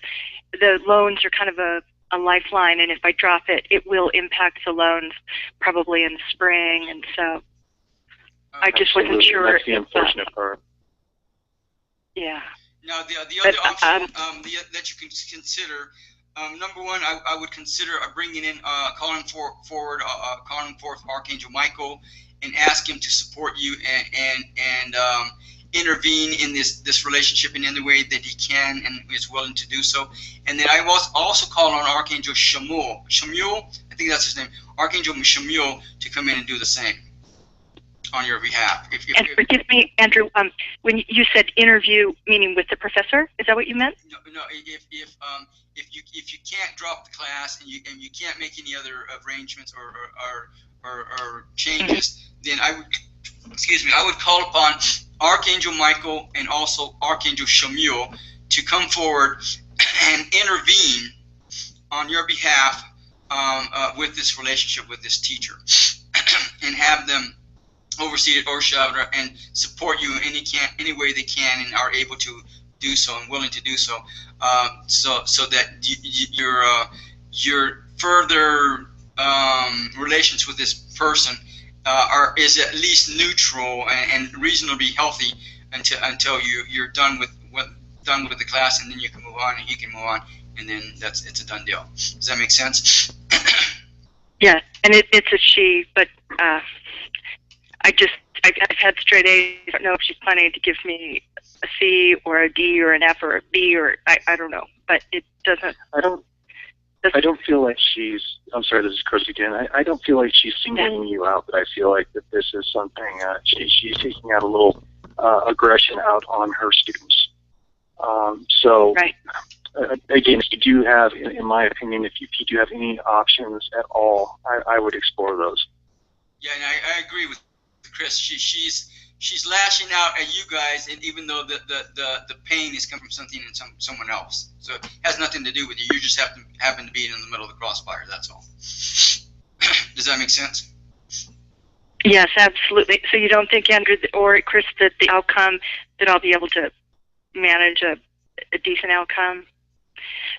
the loans are kind of a lifeline, and if I drop it, it will impact the loans probably in the spring, and so I just wasn't sure. That's the unfortunate part. Yeah. Now, the other option that you can consider, number one, I would consider bringing in, calling forth Archangel Michael, and ask him to support you and intervene in this relationship in any way that he can and is willing to do so. And then I was also called on Archangel Shamuel, I think that's his name, Archangel Shamuel, to come in and do the same. on your behalf. And forgive me, Andrew, when you said interview, meaning with the professor, is that what you meant? No. If you can't drop the class and you can't make any other arrangements or changes, then I would call upon Archangel Michael and also Archangel Shamiel to come forward and intervene on your behalf with this relationship with this teacher, and have them oversee it, overshadow it, and support you in any way they can and are able to do so and willing to do so, so that your further relations with this person is at least neutral and reasonably healthy until you're done with the class, and then you can move on and he can move on, and then it's a done deal. Does that make sense? Yeah, and it's a she, but I've had straight A's. I don't know if she's planning to give me a C or a D or an F or a B, or I don't know, but it doesn't. I don't feel like she's. I'm sorry, this is Chris again. I don't feel like she's singling you out, but I feel like that this is something she's taking out a little aggression out on her students. So, right. Again, if you do have, in my opinion, if you do have any options at all, I would explore those. Yeah, and I agree with Chris. She's lashing out at you guys, and even though the pain is coming from something in someone else, so it has nothing to do with you. You just happen to be in the middle of the crossfire. That's all. Does that make sense? Yes, absolutely. So you don't think, Andrew or Chris, that the outcome, that I'll be able to manage a decent outcome?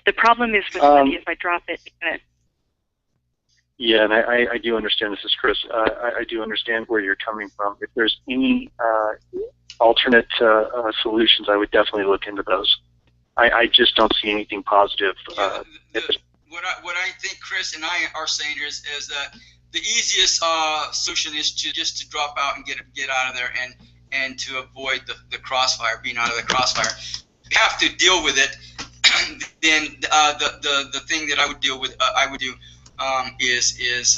The problem is with money, if I drop it. Yeah, and I do understand. This is Chris. I do understand where you're coming from. If there's any alternate solutions, I would definitely look into those. I just don't see anything positive. What I think Chris and I are saying is that the easiest solution is to drop out and get out of there and to avoid the crossfire, being out of the crossfire. If you have to deal with it, then the thing that I would do is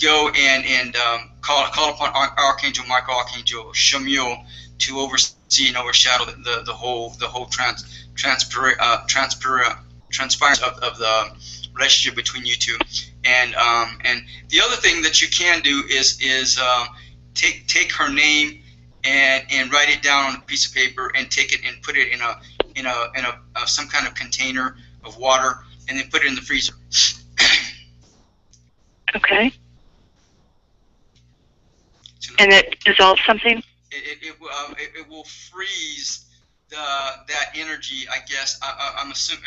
go and call upon Archangel Michael, Archangel Shamiel to oversee and overshadow the whole transpiration of the relationship between you two. And the other thing that you can do is take her name and write it down on a piece of paper and take it and put it in a some kind of container of water, and then put it in the freezer. Okay. And it dissolves something? It will freeze that energy, I guess. I'm assuming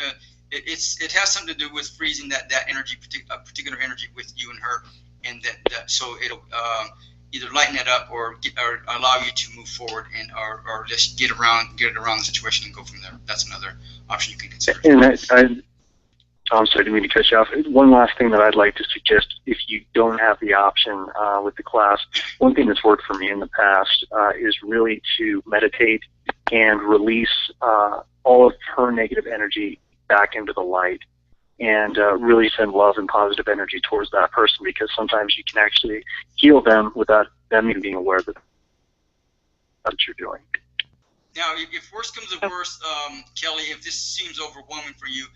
it has something to do with freezing that energy, particular energy with you and her, and that so it'll either lighten it up or allow you to move forward or just get around the situation and go from there. That's another option you can consider. And I'm sorry, I didn't mean to cut you off. One last thing that I'd like to suggest, if you don't have the option with the class, one thing that's worked for me in the past is really to meditate and release all of her negative energy back into the light, and really send love and positive energy towards that person, because sometimes you can actually heal them without them even being aware that that's what you're doing. Now, if worst comes to worst, Kelly, if this seems overwhelming for you,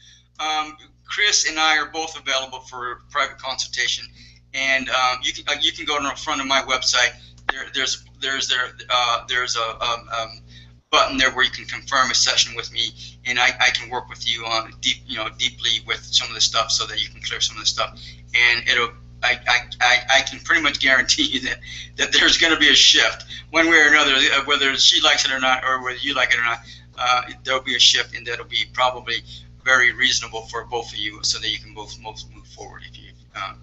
Chris and I are both available for private consultation, and you can go to the front of my website. There's a button there where you can confirm a session with me, and I can work with you on deeply with some of the stuff so that you can clear some of the stuff, and I can pretty much guarantee you that there's going to be a shift one way or another, whether she likes it or not, or whether you like it or not. There'll be a shift, and that'll be probably very reasonable for both of you, so that you can both move forward if you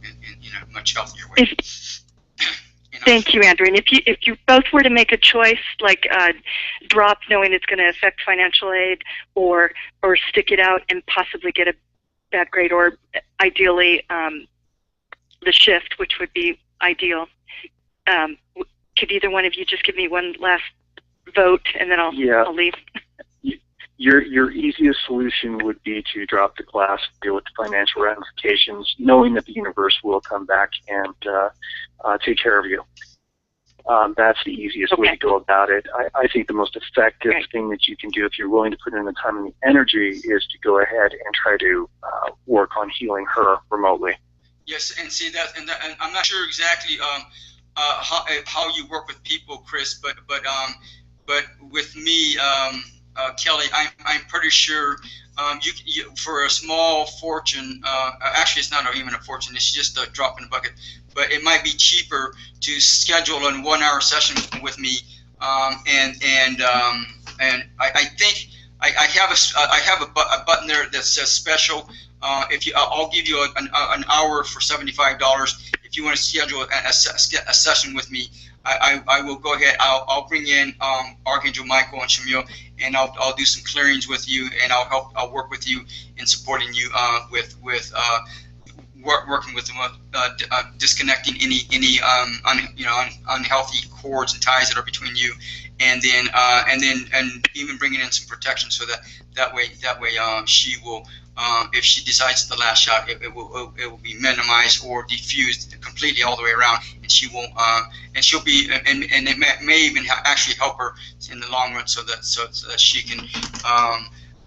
in a much healthier way. Thank you, Andrew. And if you both were to make a choice, like drop knowing it's going to affect financial aid, or stick it out and possibly get a bad grade, or ideally the shift, which would be ideal, could either one of you just give me one last vote, and then I'll leave? Your easiest solution would be to drop the class, deal with the financial ramifications, knowing that the universe will come back and take care of you. That's the easiest way to go about it. I think the most effective thing that you can do if you're willing to put in the time and the energy is to go ahead and try to work on healing her remotely. Yes, and see that, and I'm not sure exactly how you work with people, Chris, but with me, Kelly, I'm pretty sure you for a small fortune. Actually, it's not even a fortune; it's just a drop in the bucket. But it might be cheaper to schedule a 1-hour session with me, and I think I have a button there that says special. I'll give you an hour for $75 if you want to schedule a session with me. I will go ahead. I'll bring in Archangel Michael and Shamil, and I'll do some clearings with you, and I'll work with you in supporting you with working with them, disconnecting any unhealthy cords and ties that are between you, and even bringing in some protection so that way she will. If she decides the last shot, it will be minimized or diffused completely all the way around, and she won't. And she'll be, and it may even actually help her in the long run, so that she can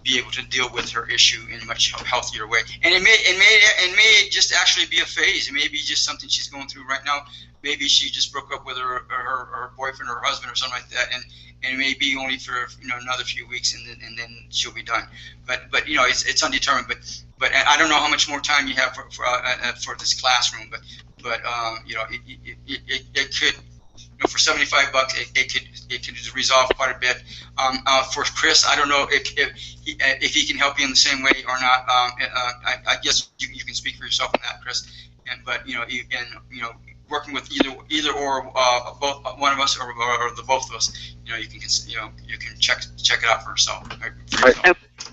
be able to deal with her issue in a much healthier way. And it may just actually be a phase. It may be just something she's going through right now. Maybe she just broke up with her boyfriend or her husband or something like that, and it may be only for another few weeks, and then she'll be done. But it's undetermined. But I don't know how much more time you have for this classroom. But it could, for $75, it could resolve quite a bit. For Chris, I don't know if he can help you in the same way or not. I guess you can speak for yourself on that, Chris. But working with either or both one of us or the both of us, you can check it out for yourself.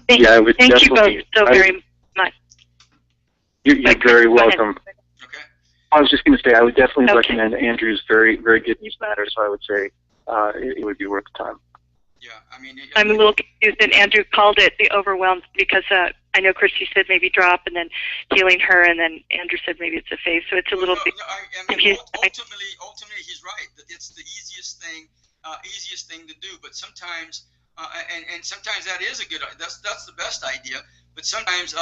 Thank you both so very much. You're very welcome. Okay. I was just going to say I would definitely recommend Andrew's very, very good in these matters. So I would say it would be worth the time. Yeah, I'm a little confused, and Andrew called it the overwhelmed because I know Christy said maybe drop and then healing her, and then Andrew said maybe it's a phase, so it's a little bit confused. Ultimately, he's right. That it's the easiest thing to do. But sometimes, and sometimes that is that's the best idea. But sometimes,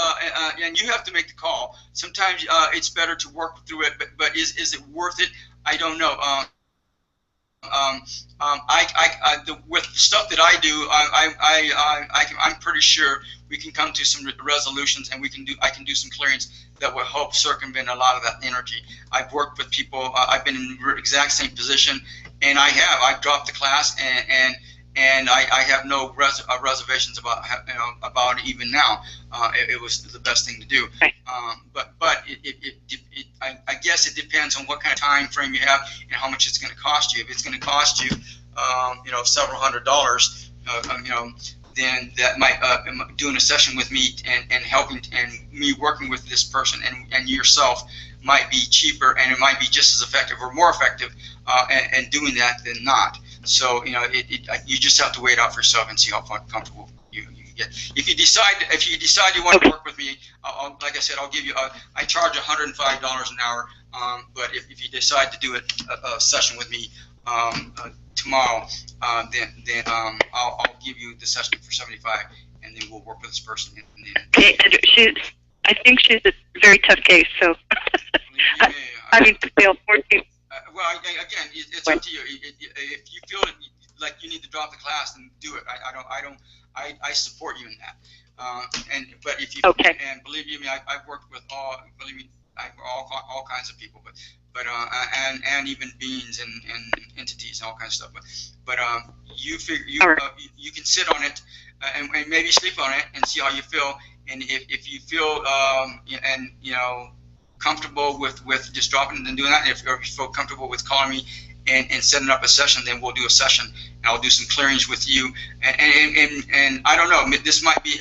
and you have to make the call. Sometimes it's better to work through it. But is it worth it? I don't know. With stuff that I do, I'm pretty sure we can come to some resolutions, and I can do some clearings that will help circumvent a lot of that energy. I've worked with people. I've been in the exact same position, and I've dropped the class, and I have no reservations about it even now. It was the best thing to do. Right. But I guess it depends on what kind of time frame you have and how much it's going to cost you. If it's going to cost you, several $100s, then that might doing a session with me and helping and me working with this person and yourself might be cheaper, and it might be just as effective or more effective and doing that than not. So you just have to wait out for yourself and see how comfortable you get. If you decide you want to work with me, like I said, I'll give you. I charge $105 an hour. But if you decide to do a session with me tomorrow, then I'll give you the session for $75, and then we'll work with this person. Okay, and I think she's a very tough case. So I mean, well, again, it's up to you. If you feel like you need to drop the class, then do it. I support you in that. But if you and believe you me, I've worked with all kinds of people, but even beings and entities and all kinds of stuff. But you can sit on it and maybe sleep on it and see how you feel. And if you feel comfortable with just dropping it and doing that, and if you feel comfortable with calling me and setting up a session, then we'll do a session, and I'll do some clearings with you. And I don't know, this might be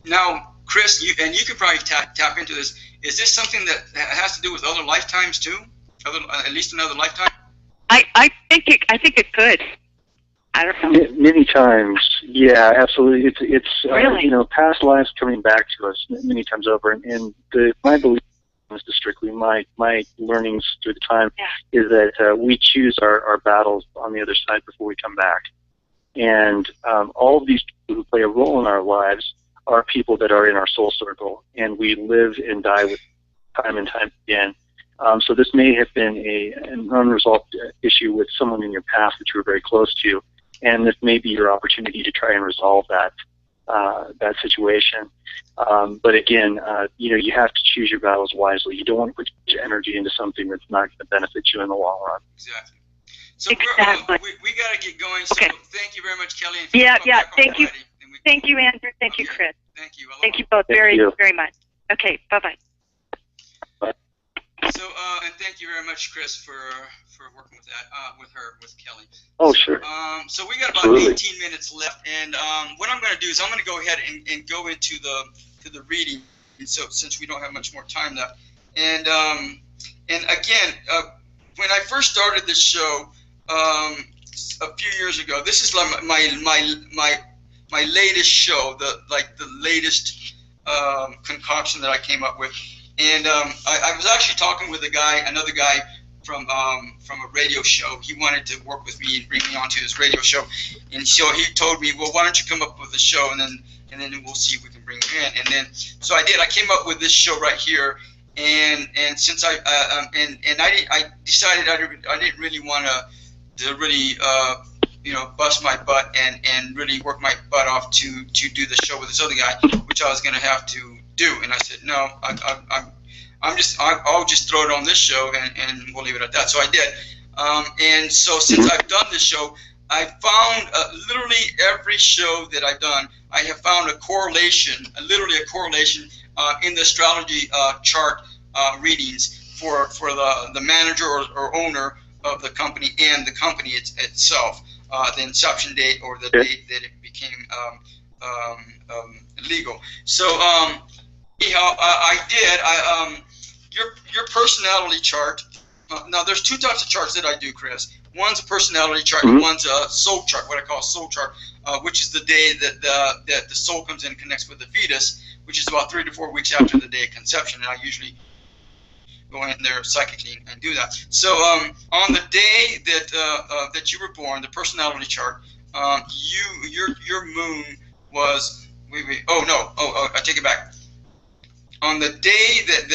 now, Chris, you can probably tap into this. Is this something that has to do with other lifetimes too? At least another lifetime? I think it could. I don't know. Many times, yeah, absolutely. It's really? Past lives coming back to us many times over, and my belief this is strictly my learnings through the time, is that we choose our battles on the other side before we come back. And all of these people who play a role in our lives are people that are in our soul circle, and we live and die with time and time again. So this may have been an unresolved issue with someone in your past that you were very close to, and this may be your opportunity to try and resolve that situation. But again, you have to choose your battles wisely. You don't want to put your energy into something that's not going to benefit you in the long run. Exactly. So exactly. we got to get going. So thank you very much, Kelly. Yeah. Thank you. Thank you, Andrew. Thank you, Chris. Thank you. Aloha. Thank you both very much. Okay. Bye-bye. So, and thank you very much, Chris, for working with that, with Kelly. Oh, sure. So we got about 18 minutes left, and what I'm going to do is I'm going to go ahead and go into the reading. And so, since we don't have much more time left, and again, when I first started this show a few years ago, this is like my latest show, the latest concoction that I came up with. And I was actually talking with another guy from a radio show. He wanted to work with me and bring me onto his radio show, and so he told me, well, why don't you come up with a show, and then we'll see if we can bring you in. And then so I did. I came up with this show right here, and since I decided I didn't really want to really bust my butt and really work my butt off to do the show with this other guy, which I was going to have to do. And I said, no, I'll just throw it on this show and we'll leave it at that. So I did. And so since I've done this show, I found literally every show that I've done, I have found a correlation, literally a correlation in the astrology chart readings for the manager or owner of the company and the company itself, the inception date or the date that it became legal. So anyhow, I did. Your personality chart. Now, there's two types of charts that I do, Chris. One's a personality chart, and one's a soul chart, what I call a soul chart, which is the day that the soul comes in and connects with the fetus, which is about 3 to 4 weeks after the day of conception. And I usually go in there psychically and do that. So on the day that you were born, the personality chart, your moon was I take it back. On the day that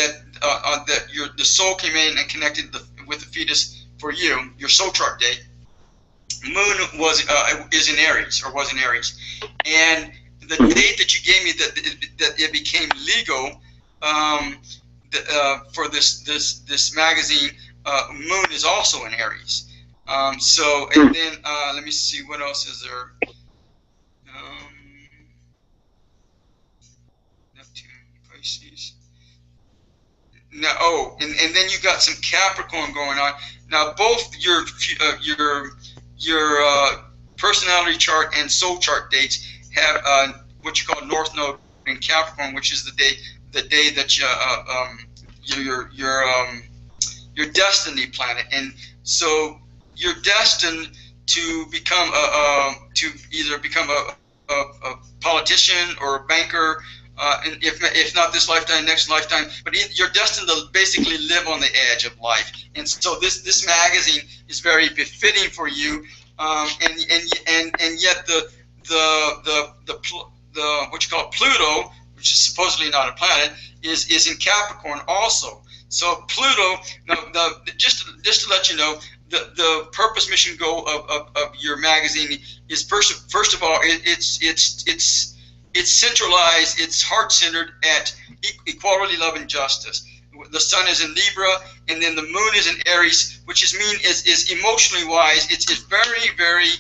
the soul came in and connected with the fetus for you, your soul chart day, moon is in Aries, or was in Aries, and the date that you gave me that it became legal for this magazine, moon is also in Aries. So and then let me see, what else is there. Pisces. Now, and then you got some Capricorn going on. Now, both your personality chart and soul chart dates have what you call North Node in Capricorn, which is the day that your destiny planet, and so you're destined to become either become a politician or a banker. And if not this lifetime, next lifetime, but you're destined to basically live on the edge of life. And so this magazine is very befitting for you. And yet the what you call Pluto, which is supposedly not a planet, is in Capricorn also. So Pluto, just to let you know, the purpose, mission, goal of your magazine is first of all, it's centralized, it's heart-centered at equality, love, and justice. The sun is in Libra, and then the moon is in Aries, which is emotionally wise. It's very, very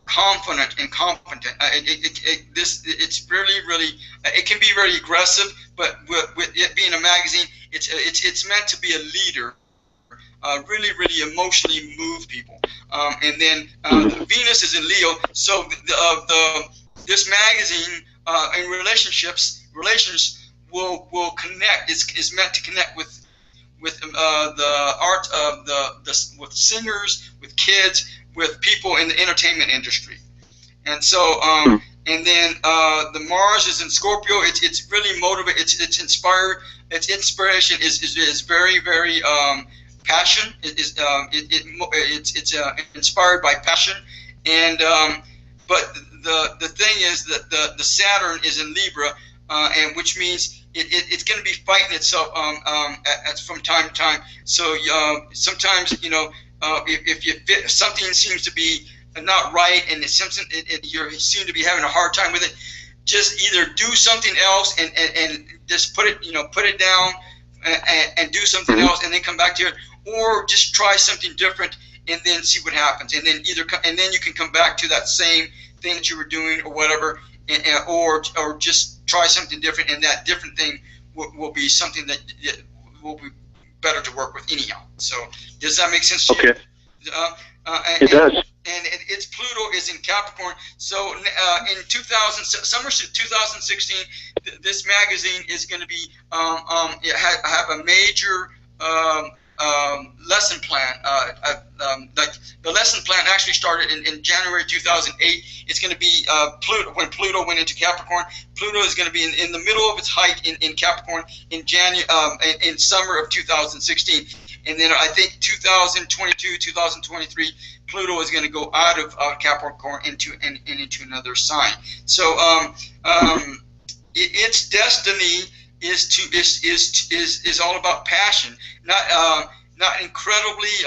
confident and competent. It's really, really. It can be very aggressive, but with it being a magazine, it's meant to be a leader. Really, really emotionally move people. And then Venus is in Leo, so this magazine in relations will connect. It's meant to connect with the art of with singers, with kids, with people in the entertainment industry. And so and then the Mars is in Scorpio. It's really motivated. It's inspired its inspiration is very, very passion. It's inspired by passion, and but the thing is that the Saturn is in Libra, and which means it's going to be fighting itself from time to time. So sometimes if something seems to be not right, and you seem to be having a hard time with it, just either do something else and just put it down and do something else, and then come back to it, or just try something different and then see what happens, and then then you can come back to that same thing that you were doing or whatever, or just try something different, and that different thing will be something that will be better to work with anyhow. So does that make sense to you? Okay. It does. And its Pluto is in Capricorn. So in summer 2016, this magazine is going to be have a major lesson plan. Like the lesson plan actually started in January 2008. It's going to be Pluto, when Pluto went into Capricorn. Pluto is going to be in the middle of its height in Capricorn in summer of 2016. And then I think 2022, 2023, Pluto is going to go out of Capricorn into another sign. So its destiny is all about passion, not incredibly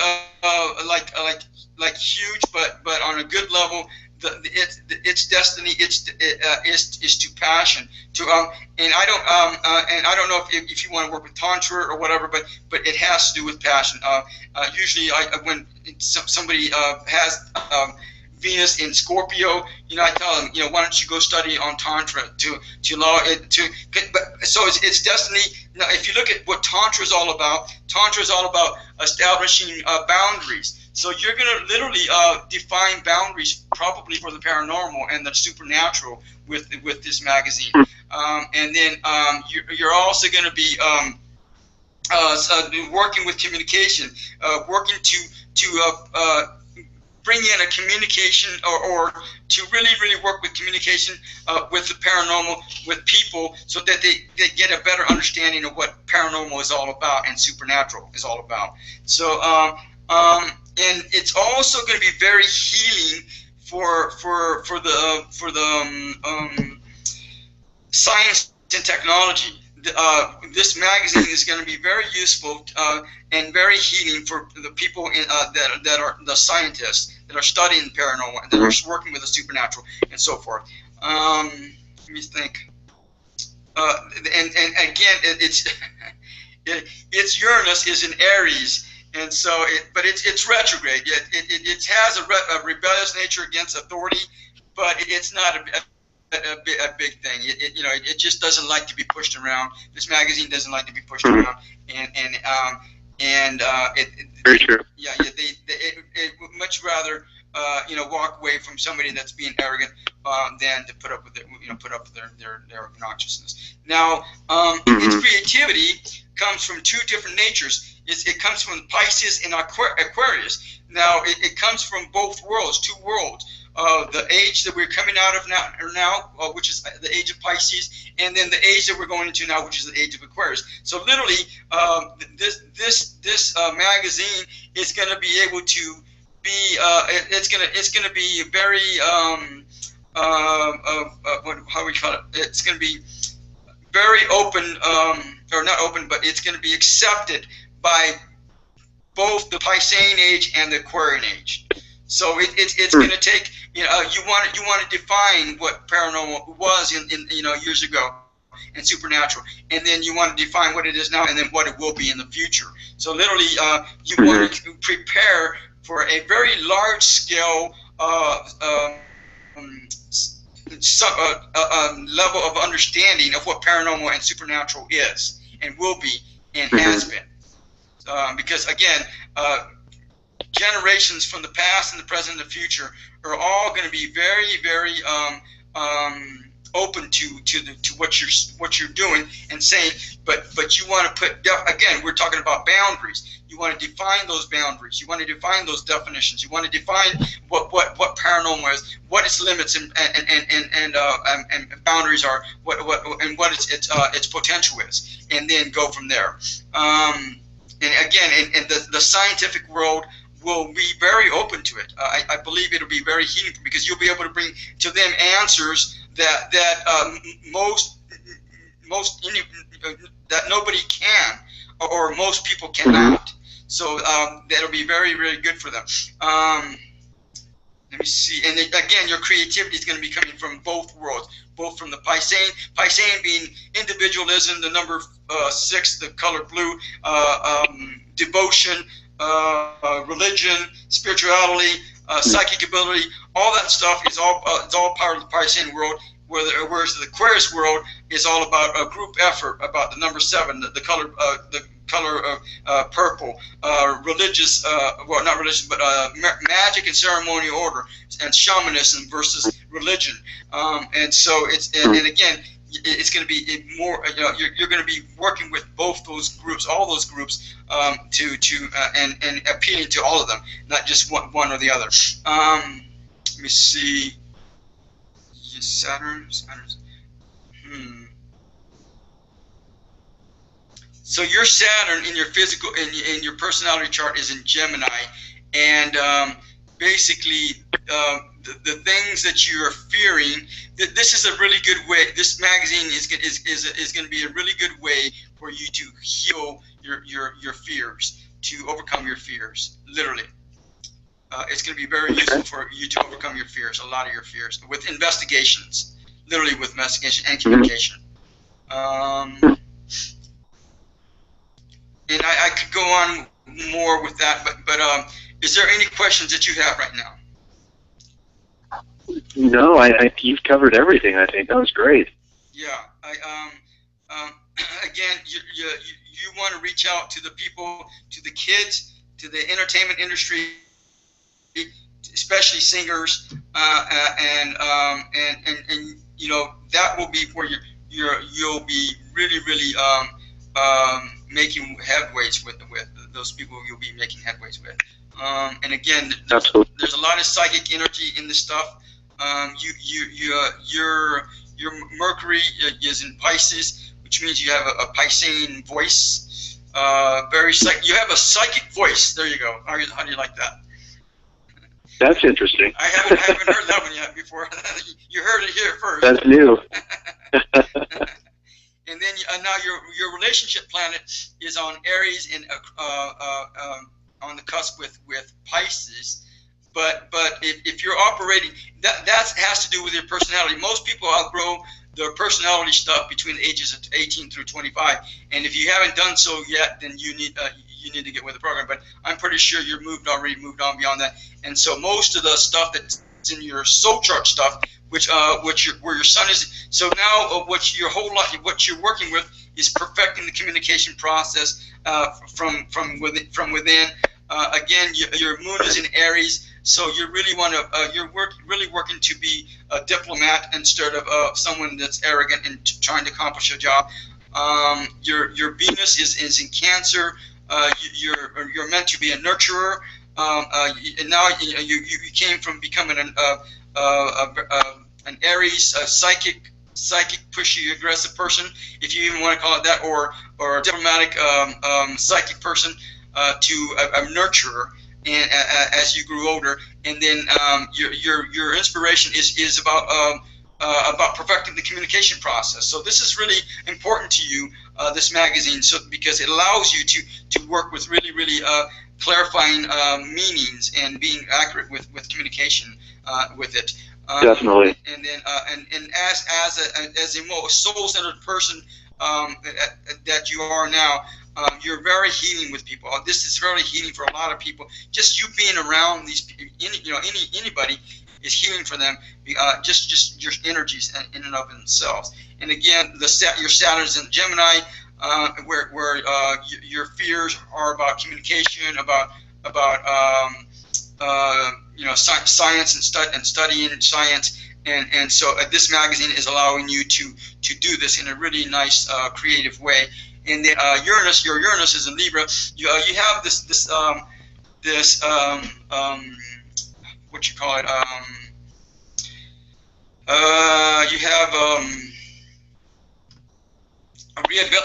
like huge, but on a good level. Its destiny is to passion. And I don't know if you want to work with Tantra or whatever, but it has to do with passion. Usually, when somebody has Venus in Scorpio, I tell them, why don't you go study on Tantra so it's destiny. Now, if you look at what Tantra is all about establishing boundaries. So you're going to literally define boundaries probably for the paranormal and the supernatural with this magazine. And then you're also going to be working with communication, working to bring in a communication or to really work with communication with the paranormal, with people, so that they get a better understanding of what paranormal is all about and supernatural is all about. So and it's also going to be very healing for the science and technology. This magazine is going to be very useful and very healing for the people that are the scientists that are studying paranormal, that are working with the supernatural and so forth. Let me think. And again, it's Uranus is in Aries. And so, but it's retrograde. It has a rebellious nature against authority, but it's not a big thing. It just doesn't like to be pushed around. This magazine doesn't like to be pushed around, and very true. Yeah, it would much rather walk away from somebody that's being arrogant than to put up with their obnoxiousness. Now, its creativity comes from two different natures. It comes from Pisces and Aquarius. Now, it comes from both worlds, two worlds. The age that we're coming out of now, which is the age of Pisces, and then the age that we're going into now, which is the age of Aquarius. So literally, this magazine is going to be able to be it's going to be very how we call it? It's going to be very open, or not open, but it's going to be accepted by both the Piscean age and the Aquarian age. So it's going to take, you want to define what paranormal was in years ago, and supernatural, and then you want to define what it is now, and then what it will be in the future. So literally, you want to prepare for a very large scale level of understanding of what paranormal and supernatural is and will be and has been. Because again, generations from the past and the present and the future are all going to be very, very open to what you're doing, and saying, but you want to put, again, we're talking about boundaries. You want to define those boundaries. You want to define those definitions. You want to define what paranormal is, what its limits and boundaries are, what its potential is, and then go from there. And again, in the scientific world will be very open to it. I believe it'll be very healing, because you'll be able to bring to them answers that nobody can, or most people cannot. So that'll be very, very good for them. Let me see. And again, your creativity is going to be coming from both worlds, both from the Piscean being individualism, the number 6, the color blue, devotion, religion, spirituality, psychic ability. All that stuff is all part of the Piscean world. Whereas the Aquarius world is all about a group effort, about the number 7, the color purple, religious, well, not religious, but magic and ceremonial order, and shamanism versus religion. And so and again, it's going to be more. You're going to be working with both those groups, all those groups, and appealing to all of them, not just one or the other. Let me see. Saturn's. So your Saturn in your physical, in your personality chart is in Gemini, and basically the things that you are fearing. This is a really good way. This magazine is going to be a really good way for you to heal your fears, to overcome your fears. Literally, it's going to be very useful for you to overcome your fears, a lot of your fears, with investigations. Literally with investigation and communication. And I could go on more with that, but is there any questions that you have right now? No, you've covered everything. I think that was great. Yeah, again, you want to reach out to the people, to the kids, to the entertainment industry, especially singers, and you know, that will be where you'll be really making headways with those people. You'll be making headways with. And again, there's a lot of psychic energy in this stuff. Your Mercury is in Pisces, which means you have a Piscean voice. You have a psychic voice. There you go. How do you like that? That's interesting. I haven't heard that one yet before. You heard it here first. That's new. And then now your relationship planet is on Aries and on the cusp with Pisces. But if you're operating, that has to do with your personality. Most people outgrow their personality stuff between the ages of 18 through 25. And if you haven't done so yet, then you need to get with the program. But I'm pretty sure you're already moved on beyond that. And so most of the stuff that's in your soul chart stuff, where your sun is. So now what you're working with is perfecting the communication process from within. Again, your moon is in Aries, so you really want to you're working to be a diplomat instead of someone that's arrogant and trying to accomplish a job. Your Venus is in Cancer. You're meant to be a nurturer. And now you came from becoming an Aries, a psychic, pushy, aggressive person, if you even want to call it that, or a diplomatic, psychic person, to a nurturer. And as you grew older, and then your inspiration is about perfecting the communication process. So this is really important to you, this magazine, because it allows you to work with really clarifying meanings and being accurate with communication with it. Definitely. And then and as a more soul-centered person that you are now, you're very healing with people. This is very healing for a lot of people. Just you being around these people, anybody is healing for them. Just your energies in and of themselves. And again, your Saturn is in Gemini, where your fears are about communication, about science and studying science, And so this magazine is allowing you to do this in a really nice, creative way. And then Uranus, your Uranus is in Libra. You have this what you call it? You have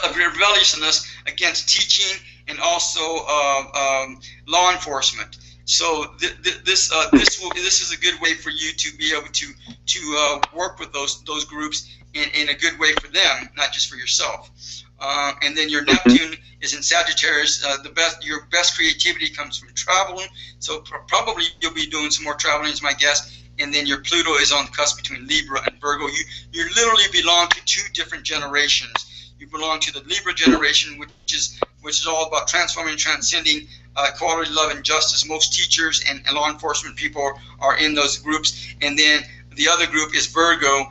a rebelliousness against teaching and also law enforcement. So this is a good way for you to be able to work with those groups in a good way for them, not just for yourself. And then your Neptune is in Sagittarius. Your best creativity comes from traveling. So probably you'll be doing some more traveling, is my guess. And then your Pluto is on the cusp between Libra and Virgo. You literally belong to two different generations. You belong to the Libra generation, which is all about transforming and transcending equality, love, and justice. Most teachers and law enforcement people are in those groups. And then the other group is Virgo.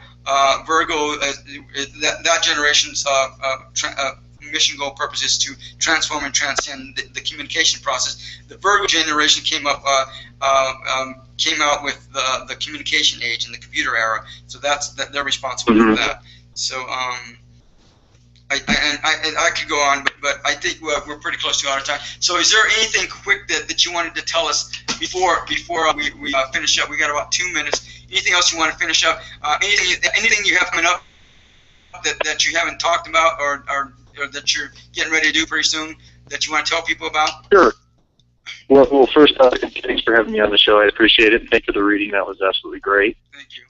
Virgo, that generation's mission, goal, purpose is to transform and transcend the communication process. The Virgo generation came out with the communication age and the computer era. So they're responsible for that. So I could go on, but I think we're pretty close to out of time. So is there anything quick that you wanted to tell us before we finish up? We got about 2 minutes. Anything else you want to finish up? Anything you have coming up that you haven't talked about or that you're getting ready to do pretty soon that you want to tell people about? Sure. Well, first, thanks for having me on the show. I appreciate it. Thanks for the reading. That was absolutely great. Thank you.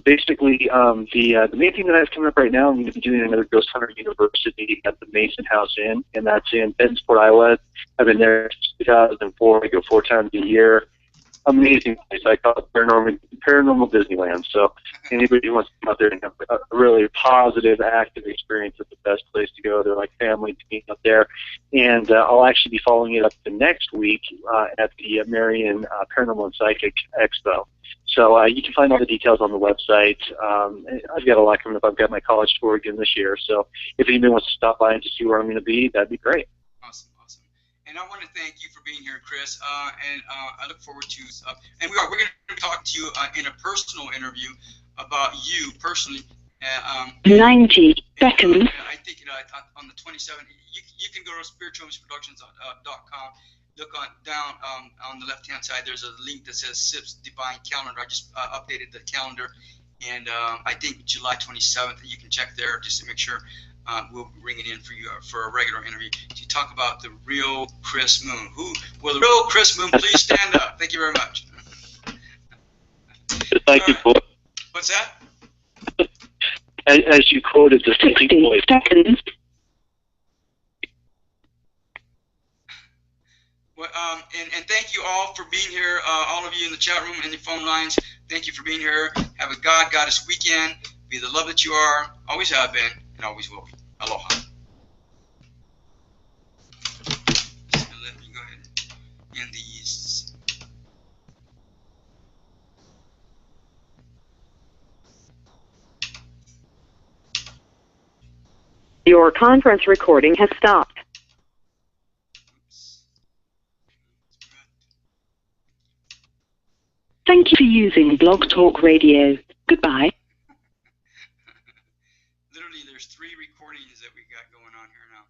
Basically, the main thing that I have coming up right now, I'm going to be doing another Ghost Hunter University at the Mason House Inn, and that's in Bentonsport, Iowa. I've been there since 2004. I go 4 times a year. Amazing place. I call it paranormal Disneyland. So anybody who wants to come out there and have a really positive, active experience, it's the best place to go. They're like family to me up there. And I'll actually be following it up to next week at the Marion Paranormal and Psychic Expo. So you can find all the details on the website. I've got a lot coming up. I've got my college tour again this year. So if anybody wants to stop by and to see where I'm going to be, that'd be great. Awesome. And I want to thank you for being here, Chris. And I look forward to. And we're going to talk to you in a personal interview about you personally. 90 seconds. I think on the 27th, you can go to spiritualmissproductions.com. Look down on the left-hand side. There's a link that says SIP's Divine Calendar. I just updated the calendar, and I think July 27th. You can check there just to make sure. We'll bring it in for you for a regular interview to talk about the real Chris Moon. Will the real Chris Moon please stand up? Thank you very much. Thank you, boy. What's that? As you quoted the 60 seconds. Well, and thank you all for being here, all of you in the chat room and the phone lines. Thank you for being here. Have a God-Goddess weekend. Be the love that you are, always have been, and always will be. Aloha. Just let me go ahead and end these. Your conference recording has stopped. Thank you for using BlogTalkRadio. Goodbye. Literally, there's 3 recordings that we got going on here now.